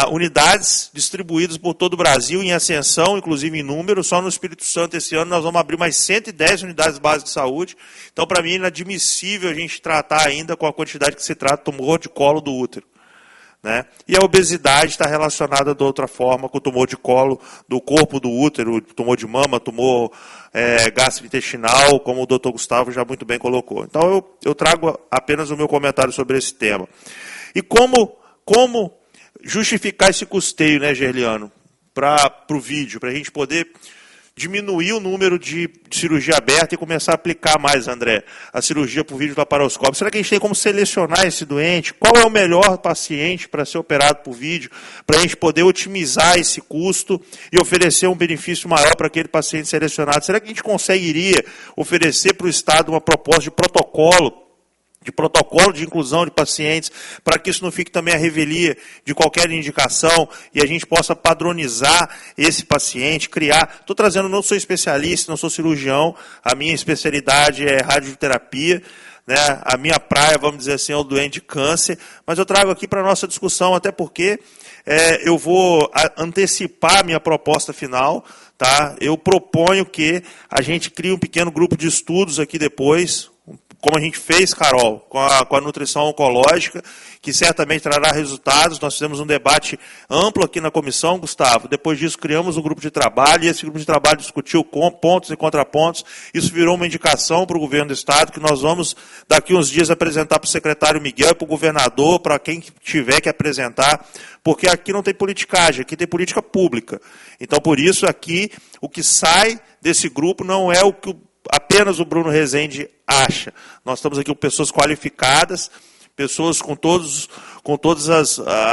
unidades distribuídas por todo o Brasil, em ascensão, inclusive em número. Só no Espírito Santo, esse ano, nós vamos abrir mais 110 unidades básicas de saúde. Então, para mim, é inadmissível a gente tratar ainda com a quantidade que se trata tumor de colo do útero, né? E a obesidade está relacionada de outra forma com o tumor de colo do corpo do útero, tumor de mama, tumor gastrointestinal, como o doutor Gustavo já muito bem colocou. Então, eu trago apenas o meu comentário sobre esse tema. E como justificar esse custeio, né, Gerliano, para o vídeo, para a gente poder diminuir o número de cirurgia aberta e começar a aplicar mais, André, a cirurgia por vídeo laparoscópio. Será que a gente tem como selecionar esse doente? Qual é o melhor paciente para ser operado por vídeo, para a gente poder otimizar esse custo e oferecer um benefício maior para aquele paciente selecionado? Será que a gente conseguiria oferecer para o Estado uma proposta de protocolo de inclusão de pacientes, para que isso não fique também a revelia de qualquer indicação e a gente possa padronizar esse paciente, criar... Estou trazendo, não sou especialista, não sou cirurgião, a minha especialidade é radioterapia, né? A minha praia, vamos dizer assim, é o doente de câncer, mas eu trago aqui para a nossa discussão, até porque eu vou antecipar a minha proposta final, tá? Eu proponho que a gente crie um pequeno grupo de estudos aqui depois, como a gente fez, Carol, com a nutrição oncológica, que certamente trará resultados. Nós fizemos um debate amplo aqui na comissão, Gustavo. Depois disso, criamos um grupo de trabalho, e esse grupo de trabalho discutiu pontos e contrapontos. Isso virou uma indicação para o governo do Estado, que nós vamos, daqui uns dias, apresentar para o secretário Miguel e para o governador, para quem tiver que apresentar, porque aqui não tem politicagem, aqui tem política pública. Então, por isso, aqui, o que sai desse grupo não é o que apenas o Bruno Rezende acha. Nós estamos aqui com pessoas qualificadas, pessoas com todas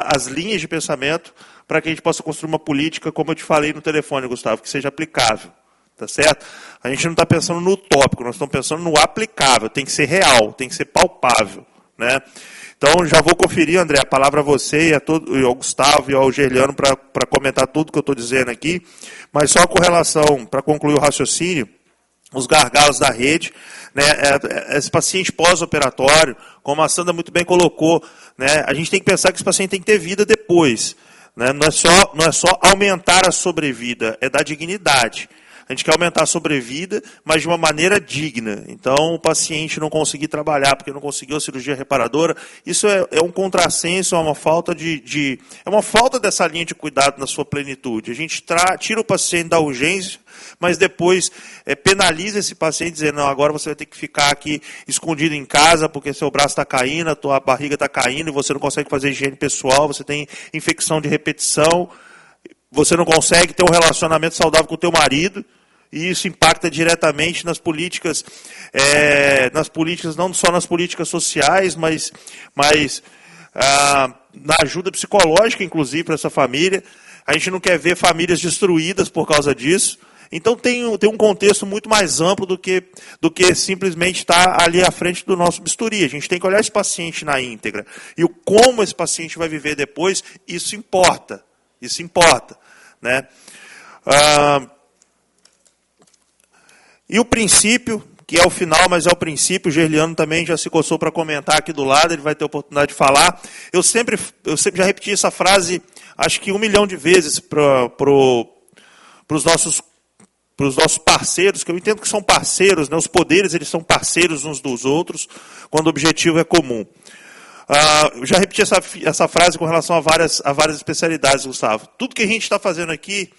as linhas de pensamento, para que a gente possa construir uma política, como eu te falei no telefone, Gustavo, que seja aplicável. Tá certo? A gente não está pensando no utópico, nós estamos pensando no aplicável, tem que ser real, tem que ser palpável, né? Então, já vou conferir, André, a palavra a você e ao Gustavo e ao Gerliano para comentar tudo que eu estou dizendo aqui, mas só com relação, para concluir o raciocínio, os gargalos da rede, né, esse paciente pós-operatório, como a Sandra muito bem colocou, né, a gente tem que pensar que esse paciente tem que ter vida depois. Né, não é só aumentar a sobrevida, é dar dignidade. A gente quer aumentar a sobrevida, mas de uma maneira digna. Então, o paciente não conseguir trabalhar porque não conseguiu a cirurgia reparadora, isso é um contrassenso, é uma falta é uma falta dessa linha de cuidado na sua plenitude. A gente tira o paciente da urgência, mas depois penaliza esse paciente, dizendo, não, agora você vai ter que ficar aqui escondido em casa, porque seu braço está caindo, a tua barriga está caindo, e você não consegue fazer higiene pessoal, você tem infecção de repetição, você não consegue ter um relacionamento saudável com o teu marido, e isso impacta diretamente nas políticas, não só nas políticas sociais, mas na ajuda psicológica, inclusive, para essa família. A gente não quer ver famílias destruídas por causa disso. Então tem um contexto muito mais amplo do que simplesmente estar ali à frente do nosso bisturi. A gente tem que olhar esse paciente na íntegra. E como esse paciente vai viver depois, isso importa. Isso importa. Né? E o princípio que é o final, mas é o princípio. O Gerliano também já se coçou para comentar aqui do lado, ele vai ter oportunidade de falar. Eu sempre já repeti essa frase, acho que 1 milhão de vezes para os nossos parceiros, que eu entendo que são parceiros, né? Os poderes eles são parceiros uns dos outros, quando o objetivo é comum. Eu já repeti essa frase com relação a várias especialidades, Gustavo. Tudo que a gente está fazendo aqui,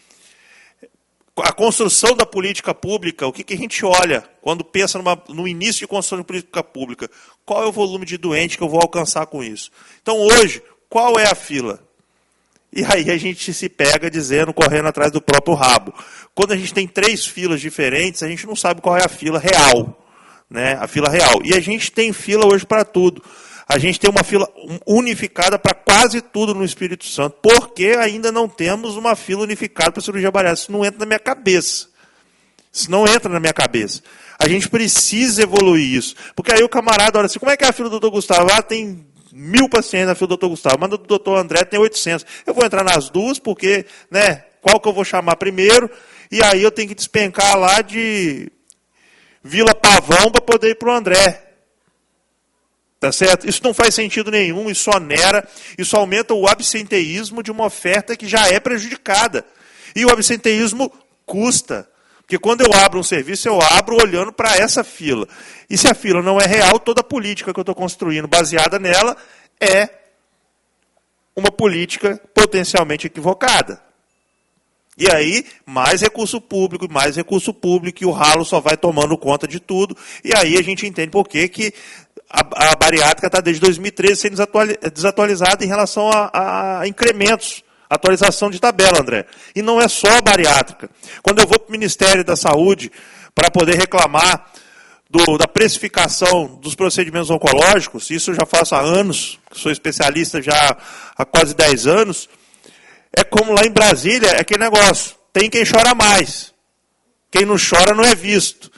a construção da política pública, o que a gente olha quando pensa no início de construção de política pública? Qual é o volume de doente que eu vou alcançar com isso? Então, hoje, qual é a fila? E aí a gente se pega dizendo, correndo atrás do próprio rabo. Quando a gente tem 3 filas diferentes, a gente não sabe qual é a fila real, né? A fila real. E a gente tem fila hoje para tudo. A gente tem uma fila unificada para quase tudo no Espírito Santo. Por que ainda não temos uma fila unificada para cirurgia bariátrica? Isso não entra na minha cabeça. Isso não entra na minha cabeça. A gente precisa evoluir isso. Porque aí o camarada olha assim, como é que é a fila do Dr. Gustavo? Tem 1000 pacientes na fila do Dr. Gustavo, mas do Dr. André tem 800. Eu vou entrar nas duas, porque, né, qual que eu vou chamar primeiro? E aí eu tenho que despencar lá de Vila Pavão para poder ir para o André. Tá certo? Isso não faz sentido nenhum, isso onera, isso aumenta o absenteísmo de uma oferta que já é prejudicada. E o absenteísmo custa. Porque quando eu abro um serviço, eu abro olhando para essa fila. E se a fila não é real, toda a política que eu estou construindo baseada nela é uma política potencialmente equivocada. E aí, mais recurso público, e o ralo só vai tomando conta de tudo. E aí a gente entende por que a bariátrica está desde 2013 sendo desatualizada em relação a incrementos, atualização de tabela, André. E não é só a bariátrica. Quando eu vou para o Ministério da Saúde para poder reclamar da precificação dos procedimentos oncológicos, isso eu já faço há anos, sou especialista já há quase 10 anos, é como lá em Brasília, é aquele negócio, tem quem chora mais. Quem não chora não é visto.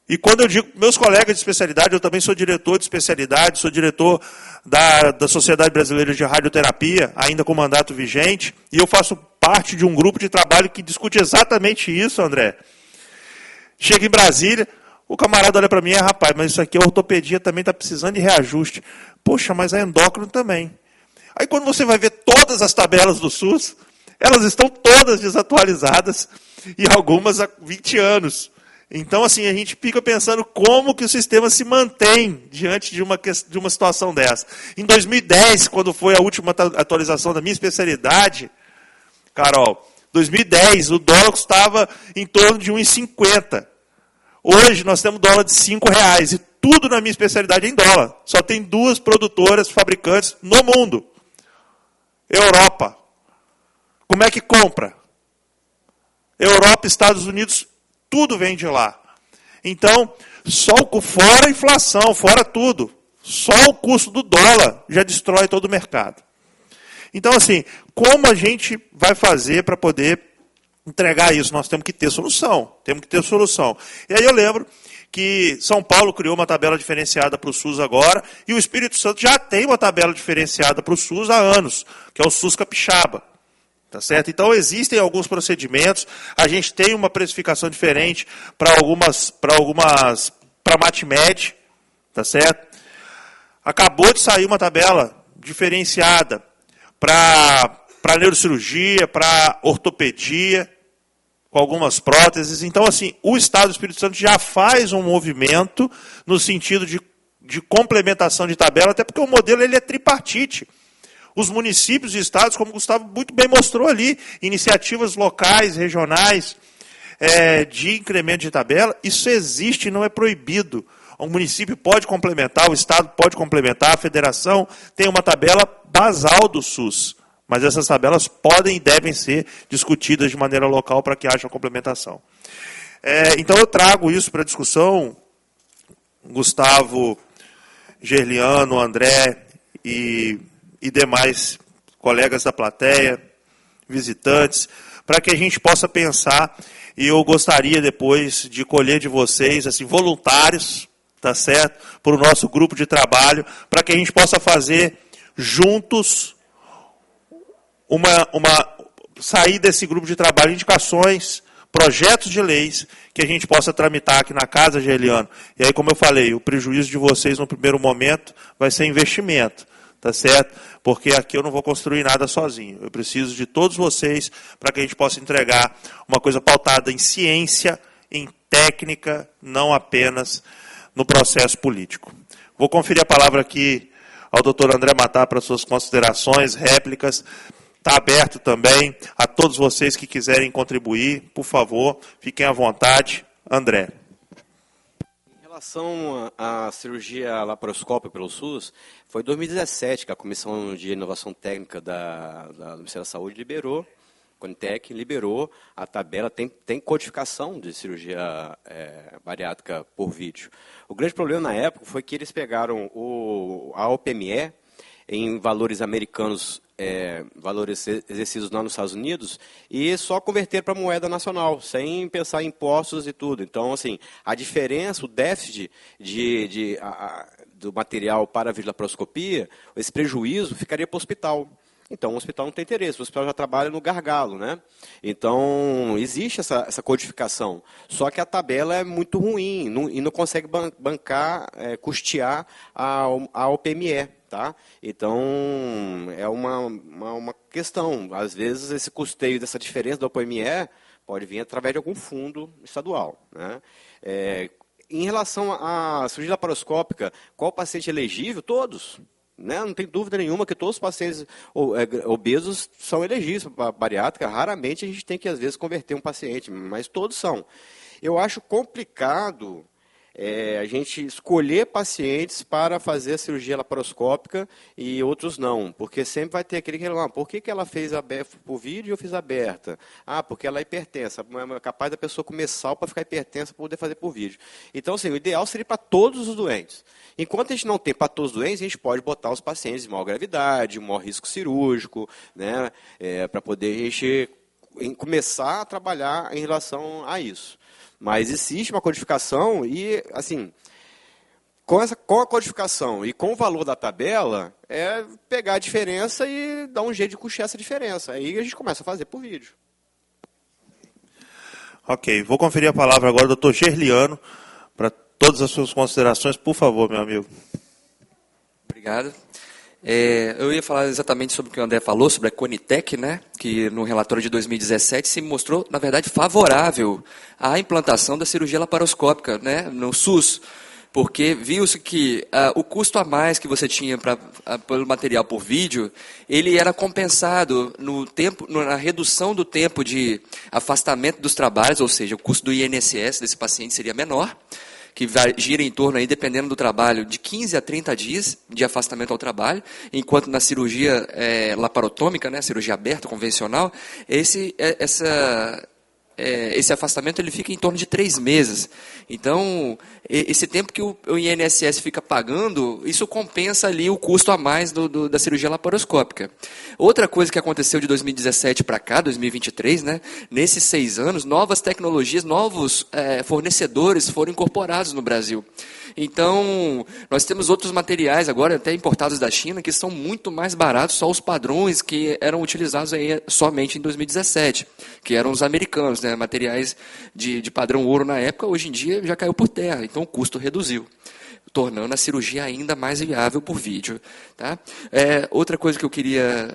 E quando eu digo meus colegas de especialidade, eu também sou diretor de especialidade, sou diretor da Sociedade Brasileira de Radioterapia, ainda com mandato vigente, e eu faço parte de um grupo de trabalho que discute exatamente isso, André. Chega em Brasília, o camarada olha para mim, rapaz, mas isso aqui, a ortopedia também está precisando de reajuste. Poxa, mas a endócrino também. Aí quando você vai ver todas as tabelas do SUS, elas estão todas desatualizadas, e algumas há 20 anos. Então, assim, a gente fica pensando como que o sistema se mantém diante de uma situação dessa. Em 2010, quando foi a última atualização da minha especialidade, Carol, 2010, o dólar custava em torno de 1,50. Hoje, nós temos dólar de R$5, e tudo na minha especialidade é em dólar. Só tem 2 produtoras, fabricantes no mundo. Europa. Como é que compra? Europa, Estados Unidos, tudo vem de lá. Então, fora a inflação, fora tudo, só o custo do dólar já destrói todo o mercado. Então, assim, como a gente vai fazer para poder entregar isso? Nós temos que ter solução. E aí eu lembro que São Paulo criou uma tabela diferenciada para o SUS agora, e o Espírito Santo já tem uma tabela diferenciada para o SUS há anos, que é o SUS Capixaba. Tá certo? Então, existem alguns procedimentos, a gente tem uma precificação diferente para MatMed, tá certo? Acabou de sair uma tabela diferenciada para neurocirurgia, para ortopedia, com algumas próteses. Então, assim, o Estado do Espírito Santo já faz um movimento no sentido de complementação de tabela, até porque o modelo ele é tripartite. Os municípios e estados, como o Gustavo muito bem mostrou ali, iniciativas locais, regionais, de incremento de tabela, isso existe e não é proibido. O município pode complementar, o estado pode complementar, a federação tem uma tabela basal do SUS, mas essas tabelas podem e devem ser discutidas de maneira local para que haja complementação. Então eu trago isso para discussão, Gustavo, Gerliano, André e demais colegas da plateia, visitantes, para que a gente possa pensar, e eu gostaria depois de colher de vocês, assim, voluntários, tá certo? Para o nosso grupo de trabalho, para que a gente possa fazer juntos sair desse grupo de trabalho indicações projetos de leis que a gente possa tramitar aqui na casa, Geliano. E aí, como eu falei, o prejuízo de vocês no primeiro momento vai ser investimento, tá certo? Porque aqui eu não vou construir nada sozinho. Eu preciso de todos vocês para que a gente possa entregar uma coisa pautada em ciência, em técnica, não apenas no processo político. Vou conferir a palavra aqui ao doutor André Matar para suas considerações, réplicas. Está aberto também a todos vocês que quiserem contribuir. Por favor, fiquem à vontade. André. Em relação à cirurgia laparoscópica pelo SUS, foi em 2017 que a Comissão de Inovação Técnica do Ministério da Saúde liberou, Conitec liberou a tabela, tem codificação de cirurgia bariátrica por vídeo. O grande problema na época foi que eles pegaram a OPME em valores americanos, valores exercidos lá nos Estados Unidos, e só converteram para moeda nacional, sem pensar em impostos e tudo. Então, assim, a diferença, o déficit do material para a videolaparoscopia, esse prejuízo ficaria para o hospital. Então, o hospital não tem interesse, o hospital já trabalha no gargalo, né? Então, existe essa codificação. Só que a tabela é muito ruim e não consegue bancar, custear a OPME, tá? Então, é uma questão. Às vezes, esse custeio dessa diferença da OPME pode vir através de algum fundo estadual, né? Em relação à cirurgia laparoscópica, qual paciente é elegível? Todos. Né? Não tem dúvida nenhuma que todos os pacientes obesos são elegíveis para bariátrica. Raramente a gente tem que, às vezes, converter um paciente, mas todos são. Eu acho complicado a gente escolher pacientes para fazer a cirurgia laparoscópica e outros não, porque sempre vai ter aquele que fala, por que ela fez por vídeo e eu fiz aberta? Ah, porque ela é hipertensa, é capaz da pessoa comer sal para ficar hipertensa para poder fazer por vídeo. Então, assim, o ideal seria para todos os doentes. Enquanto a gente não tem para todos os doentes, a gente pode botar os pacientes de maior gravidade, maior risco cirúrgico, né, para poder a gente começar a trabalhar em relação a isso. Mas existe uma codificação e, assim, com a codificação e com o valor da tabela, é pegar a diferença e dar um jeito de custear essa diferença. Aí a gente começa a fazer por vídeo. Ok, vou conferir a palavra agora ao doutor Gerliano para todas as suas considerações. Por favor, meu amigo. Obrigado. Eu ia falar exatamente sobre o que o André falou, sobre a Conitec, né, que no relatório de 2017 se mostrou, na verdade, favorável à implantação da cirurgia laparoscópica, né, no SUS, porque viu-se que o custo a mais que você tinha pelo material por vídeo, ele era compensado na redução do tempo de afastamento dos trabalhos, ou seja, o custo do INSS desse paciente seria menor, que gira em torno, aí, dependendo do trabalho, de 15 a 30 dias de afastamento ao trabalho, enquanto na cirurgia laparotômica, né, cirurgia aberta, convencional, esse afastamento ele fica em torno de 3 meses. Então, esse tempo que o INSS fica pagando, isso compensa ali o custo a mais da cirurgia laparoscópica. Outra coisa que aconteceu de 2017 para cá, 2023, né, nesses 6 anos, novas tecnologias, novos fornecedores foram incorporados no Brasil. Então, nós temos outros materiais agora, até importados da China, que são muito mais baratos, só os padrões que eram utilizados aí somente em 2017, que eram os americanos, né, materiais de padrão ouro na época, hoje em dia já caiu por terra, então o custo reduziu, tornando a cirurgia ainda mais viável por vídeo. Tá? Outra coisa que eu queria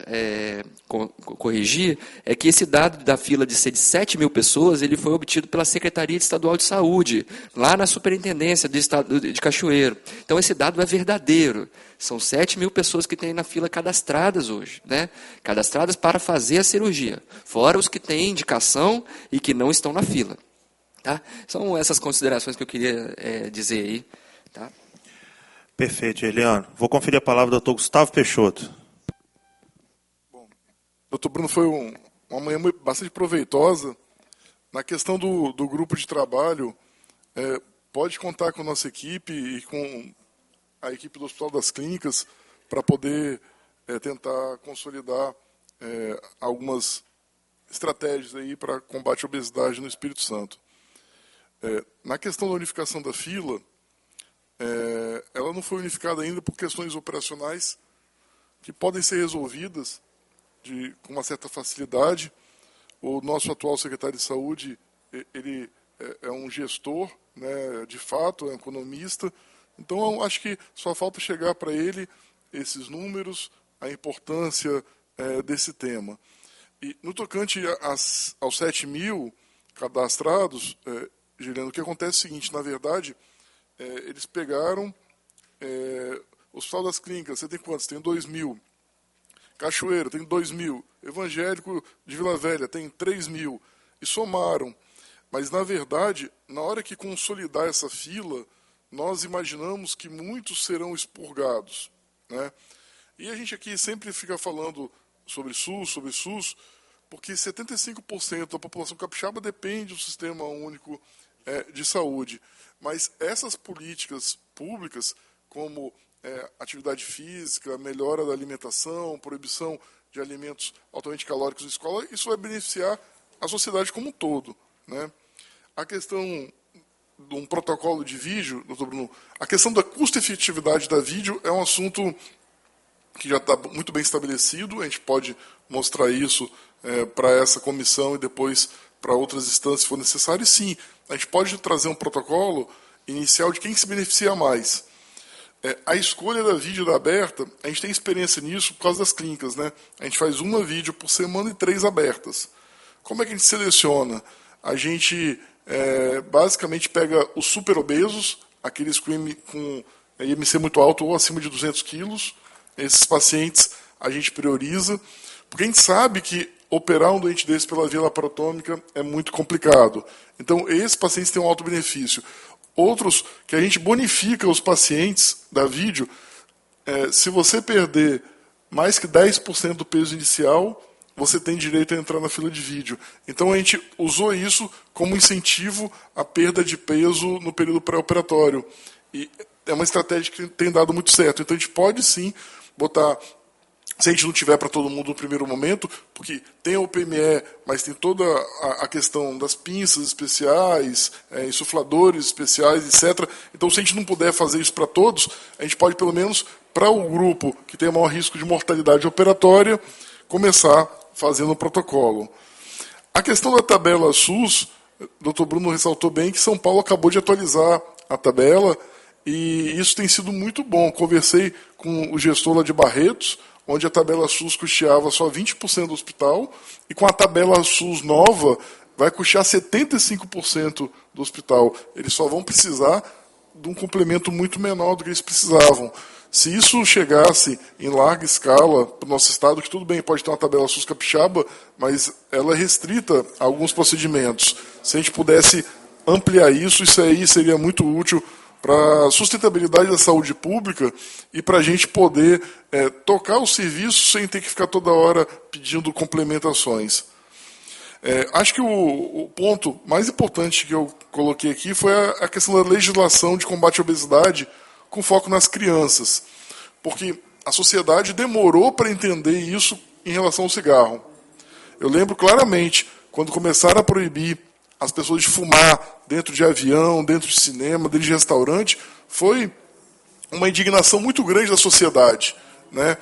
corrigir é que esse dado da fila de ser de 7 mil pessoas, ele foi obtido pela Secretaria Estadual de Saúde, lá na Superintendência do Estado de Cachoeiro. Então, esse dado é verdadeiro. São 7 mil pessoas que têm na fila cadastradas hoje, né? Cadastradas para fazer a cirurgia, fora os que têm indicação e que não estão na fila. Tá? São essas considerações que eu queria dizer aí. Tá? Perfeito, Eliano. Vou conferir a palavra do doutor Gustavo Peixoto. Bom, doutor Bruno, foi uma manhã bastante proveitosa. Na questão do grupo de trabalho, pode contar com a nossa equipe e com a equipe do Hospital das Clínicas para poder tentar consolidar algumas estratégias aí para combate à obesidade no Espírito Santo. Na questão da unificação da fila, ela não foi unificada ainda por questões operacionais que podem ser resolvidas com uma certa facilidade. O nosso atual secretário de Saúde ele é um gestor, né, de fato, é um economista. Então, eu acho que só falta chegar para ele esses números, a importância desse tema. E no tocante aos 7 mil cadastrados, Juliano, o que acontece é o seguinte, na verdade, eles pegaram o Hospital das Clínicas, você tem quantos? Tem 2 mil. Cachoeira tem 2 mil. Evangélico de Vila Velha tem 3 mil. E somaram. Mas, na verdade, na hora que consolidar essa fila, nós imaginamos que muitos serão expurgados, né? E a gente aqui sempre fica falando sobre SUS, porque 75% da população capixaba depende do Sistema Único de Saúde. Mas essas políticas públicas, como atividade física, melhora da alimentação, proibição de alimentos altamente calóricos na escola, isso vai beneficiar a sociedade como um todo, né? A questão de um protocolo de vídeo, doutor Bruno, a questão da custo-efetividade da vídeo é um assunto que já está muito bem estabelecido, a gente pode mostrar isso para essa comissão e depois para outras instâncias, se for necessário, e sim, a gente pode trazer um protocolo inicial de quem se beneficia mais. A escolha da vídeo da aberta, a gente tem experiência nisso por causa das clínicas, né? A gente faz uma vídeo por semana e 3 abertas. Como é que a gente seleciona? A gente basicamente pega os super obesos, aqueles com IMC muito alto ou acima de 200 quilos. Esses pacientes a gente prioriza, porque a gente sabe que operar um doente desse pela via laparotômica é muito complicado. Então, esses pacientes têm um alto benefício. Outros que a gente bonifica os pacientes da vídeo, se você perder mais que 10% do peso inicial, você tem direito a entrar na fila de vídeo. Então a gente usou isso como incentivo à perda de peso no período pré-operatório. E é uma estratégia que tem dado muito certo. Então a gente pode sim botar, se a gente não tiver para todo mundo no primeiro momento, porque tem a UPME, mas tem toda a questão das pinças especiais, insufladores especiais, etc. Então se a gente não puder fazer isso para todos, a gente pode pelo menos para o grupo que tem o maior risco de mortalidade operatória, começar fazendo o protocolo. A questão da tabela SUS, o Dr. Bruno ressaltou bem que São Paulo acabou de atualizar a tabela e isso tem sido muito bom. Conversei com o gestor lá de Barretos, onde a tabela SUS custeava só 20% do hospital e com a tabela SUS nova vai custear 75% do hospital. Eles só vão precisar de um complemento muito menor do que eles precisavam. Se isso chegasse em larga escala para o nosso estado, que tudo bem, pode ter uma tabela SUS capixaba, mas ela é restrita a alguns procedimentos. Se a gente pudesse ampliar isso aí seria muito útil para a sustentabilidade da saúde pública e para a gente poder tocar o serviço sem ter que ficar toda hora pedindo complementações. Acho que o ponto mais importante que eu coloquei aqui foi a questão da legislação de combate à obesidade com foco nas crianças, porque a sociedade demorou para entender isso em relação ao cigarro. Eu lembro claramente, quando começaram a proibir as pessoas de fumar dentro de avião, dentro de cinema, dentro de restaurante, foi uma indignação muito grande da sociedade, né?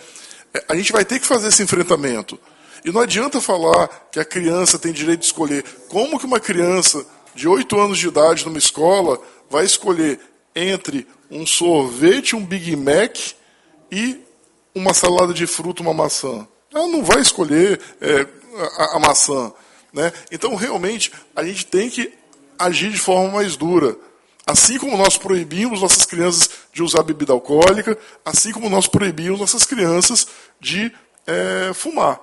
A gente vai ter que fazer esse enfrentamento. E não adianta falar que a criança tem direito de escolher. Como que uma criança de 8 anos de idade numa escola vai escolher entre um sorvete, um Big Mac e uma salada de fruta, uma maçã? Ela não vai escolher a maçã, né? Então, realmente, a gente tem que agir de forma mais dura. Assim como nós proibimos nossas crianças de usar bebida alcoólica, assim como nós proibimos nossas crianças de fumar.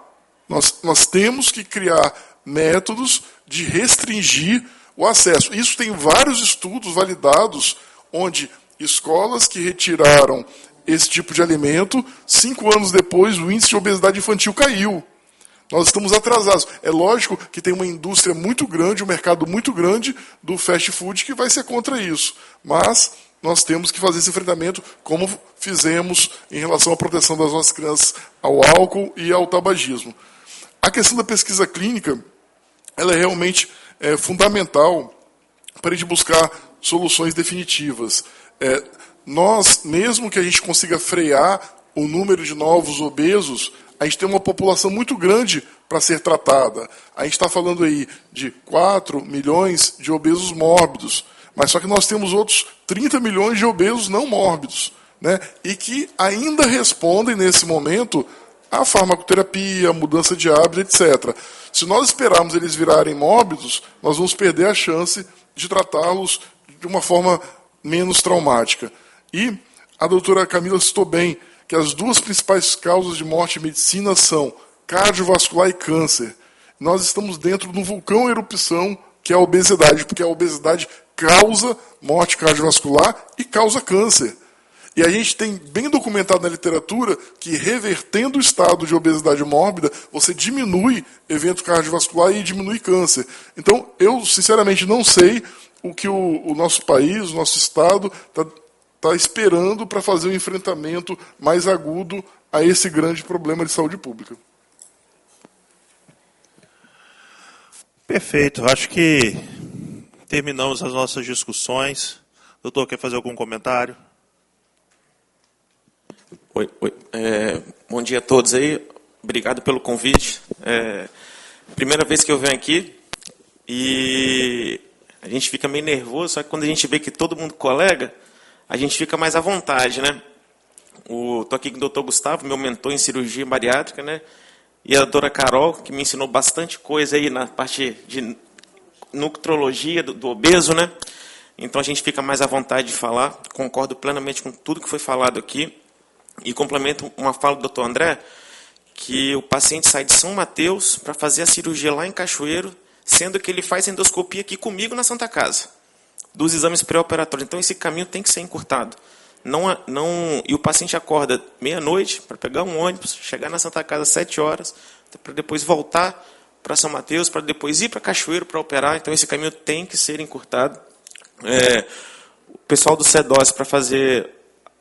Nós temos que criar métodos de restringir o acesso. Isso tem vários estudos validados, onde escolas que retiraram esse tipo de alimento, 5 anos depois, o índice de obesidade infantil caiu. Nós estamos atrasados. É lógico que tem uma indústria muito grande, um mercado muito grande do fast food que vai ser contra isso. Mas nós temos que fazer esse enfrentamento como fizemos em relação à proteção das nossas crianças ao álcool e ao tabagismo. A questão da pesquisa clínica, ela é realmente fundamental para a gente buscar soluções definitivas. Nós, mesmo que a gente consiga frear o número de novos obesos, a gente tem uma população muito grande para ser tratada. A gente está falando aí de 4 milhões de obesos mórbidos, mas só que nós temos outros 30 milhões de obesos não mórbidos, né? E que ainda respondem, nesse momento, à farmacoterapia, mudança de hábito, etc. Se nós esperarmos eles virarem mórbidos, nós vamos perder a chance de tratá-los de uma forma menos traumática. E a doutora Camila citou bem que as 2 principais causas de morte em medicina são cardiovascular e câncer. Nós estamos dentro de um vulcão em erupção, que é a obesidade, porque a obesidade causa morte cardiovascular e causa câncer. E a gente tem bem documentado na literatura que, revertendo o estado de obesidade mórbida, você diminui evento cardiovascular e diminui câncer. Então, eu, sinceramente, não sei o que o nosso país, o nosso estado, está esperando para fazer um enfrentamento mais agudo a esse grande problema de saúde pública. Perfeito. Acho que terminamos as nossas discussões. Doutor, quer fazer algum comentário? Oi. Bom dia a todos aí. Obrigado pelo convite. Primeira vez que eu venho aqui e a gente fica meio nervoso, só que quando a gente vê que todo mundo colega, a gente fica mais à vontade, né? Estou aqui com o doutor Gustavo, meu mentor em cirurgia bariátrica, né? E a doutora Carol, que me ensinou bastante coisa aí na parte de nutrologia do obeso, né? Então a gente fica mais à vontade de falar. Concordo plenamente com tudo que foi falado aqui. E complemento uma fala do doutor André, que o paciente sai de São Mateus para fazer a cirurgia lá em Cachoeiro, sendo que ele faz endoscopia aqui comigo na Santa Casa, dos exames pré-operatórios. Então, esse caminho tem que ser encurtado. E o paciente acorda meia-noite para pegar um ônibus, chegar na Santa Casa às 7 horas, para depois voltar para São Mateus, para depois ir para Cachoeiro para operar. Então, esse caminho tem que ser encurtado. O pessoal do CEDOS, para fazer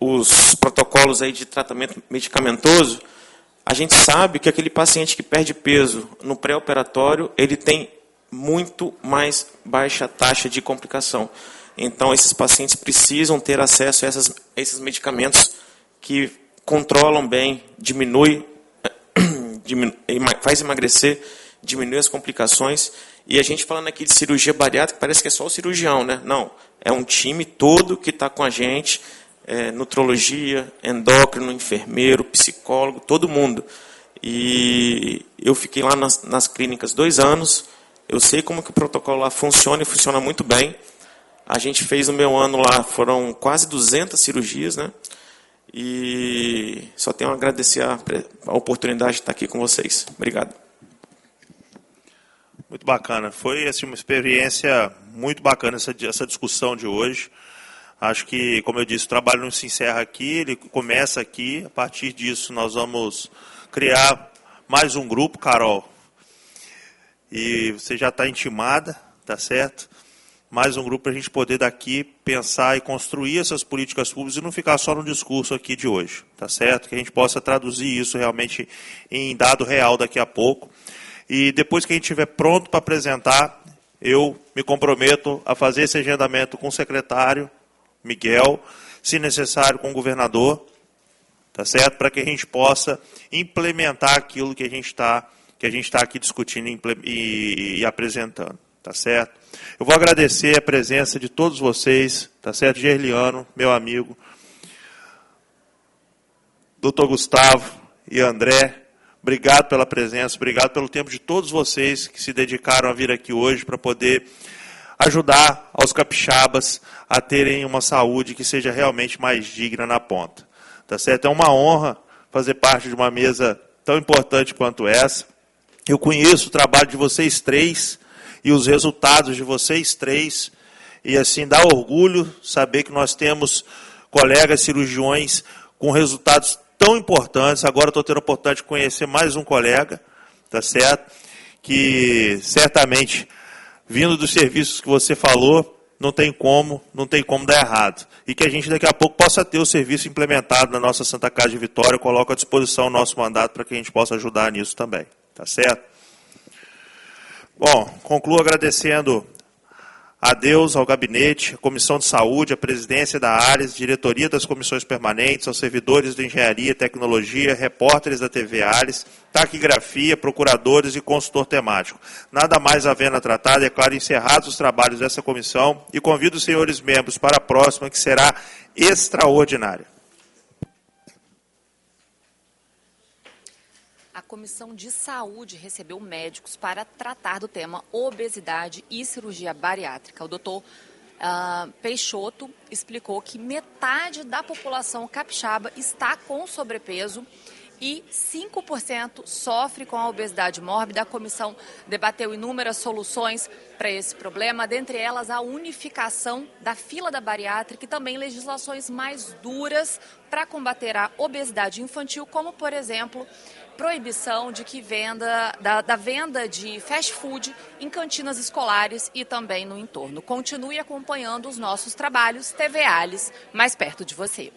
os protocolos aí de tratamento medicamentoso, a gente sabe que aquele paciente que perde peso no pré-operatório, ele tem muito mais baixa taxa de complicação. Então, esses pacientes precisam ter acesso a esses medicamentos que controlam bem, faz emagrecer, diminui as complicações. E a gente falando aqui de cirurgia bariátrica, parece que é só o cirurgião, né? Não, é um time todo que está com a gente, nutrologia, endócrino, enfermeiro, psicólogo, todo mundo. E eu fiquei lá nas clínicas 2 anos, eu sei como que o protocolo lá funciona e funciona muito bem. A gente fez no meu ano lá, foram quase 200 cirurgias, né? E só tenho a agradecer a oportunidade de estar aqui com vocês. Obrigado. Muito bacana. Foi assim, uma experiência muito bacana essa discussão de hoje. Acho que, como eu disse, o trabalho não se encerra aqui, ele começa aqui. A partir disso, nós vamos criar mais um grupo, Carol. E você já está intimada, tá certo? Mais um grupo para a gente poder daqui pensar e construir essas políticas públicas e não ficar só no discurso aqui de hoje, tá certo? Que a gente possa traduzir isso realmente em dado real daqui a pouco. E depois que a gente estiver pronto para apresentar, eu me comprometo a fazer esse agendamento com o secretário Miguel, se necessário com o governador, tá certo? Para que a gente possa implementar aquilo que a gente está aqui discutindo e apresentando, tá certo? Eu vou agradecer a presença de todos vocês, tá certo? Gerliano, meu amigo, doutor Gustavo e André, obrigado pela presença, obrigado pelo tempo de todos vocês que se dedicaram a vir aqui hoje para poder ajudar aos capixabas a terem uma saúde que seja realmente mais digna na ponta. Tá certo? É uma honra fazer parte de uma mesa tão importante quanto essa. Eu conheço o trabalho de vocês 3 e os resultados de vocês 3, e assim dá orgulho saber que nós temos colegas cirurgiões com resultados tão importantes. Agora estou tendo a oportunidade de conhecer mais um colega, tá certo? Que certamente, vindo dos serviços que você falou, não tem como dar errado. E que a gente daqui a pouco possa ter o serviço implementado na nossa Santa Casa de Vitória. Eu coloco à disposição o nosso mandato para que a gente possa ajudar nisso também. Tá certo? Bom, concluo agradecendo a Deus, ao gabinete, à Comissão de Saúde, à presidência da Ares, diretoria das comissões permanentes, aos servidores de Engenharia e Tecnologia, repórteres da TV Ares, taquigrafia, procuradores e consultor temático. Nada mais havendo a tratar, declaro encerrados os trabalhos dessa comissão e convido os senhores membros para a próxima, que será extraordinária. A Comissão de Saúde recebeu médicos para tratar do tema obesidade e cirurgia bariátrica. O doutor Peixoto explicou que metade da população capixaba está com sobrepeso e 5% sofre com a obesidade mórbida. A comissão debateu inúmeras soluções para esse problema, dentre elas a unificação da fila da bariátrica e também legislações mais duras para combater a obesidade infantil, como, por exemplo, proibição de que da venda de fast food em cantinas escolares e também no entorno. Continue acompanhando os nossos trabalhos, TV Ares, mais perto de você.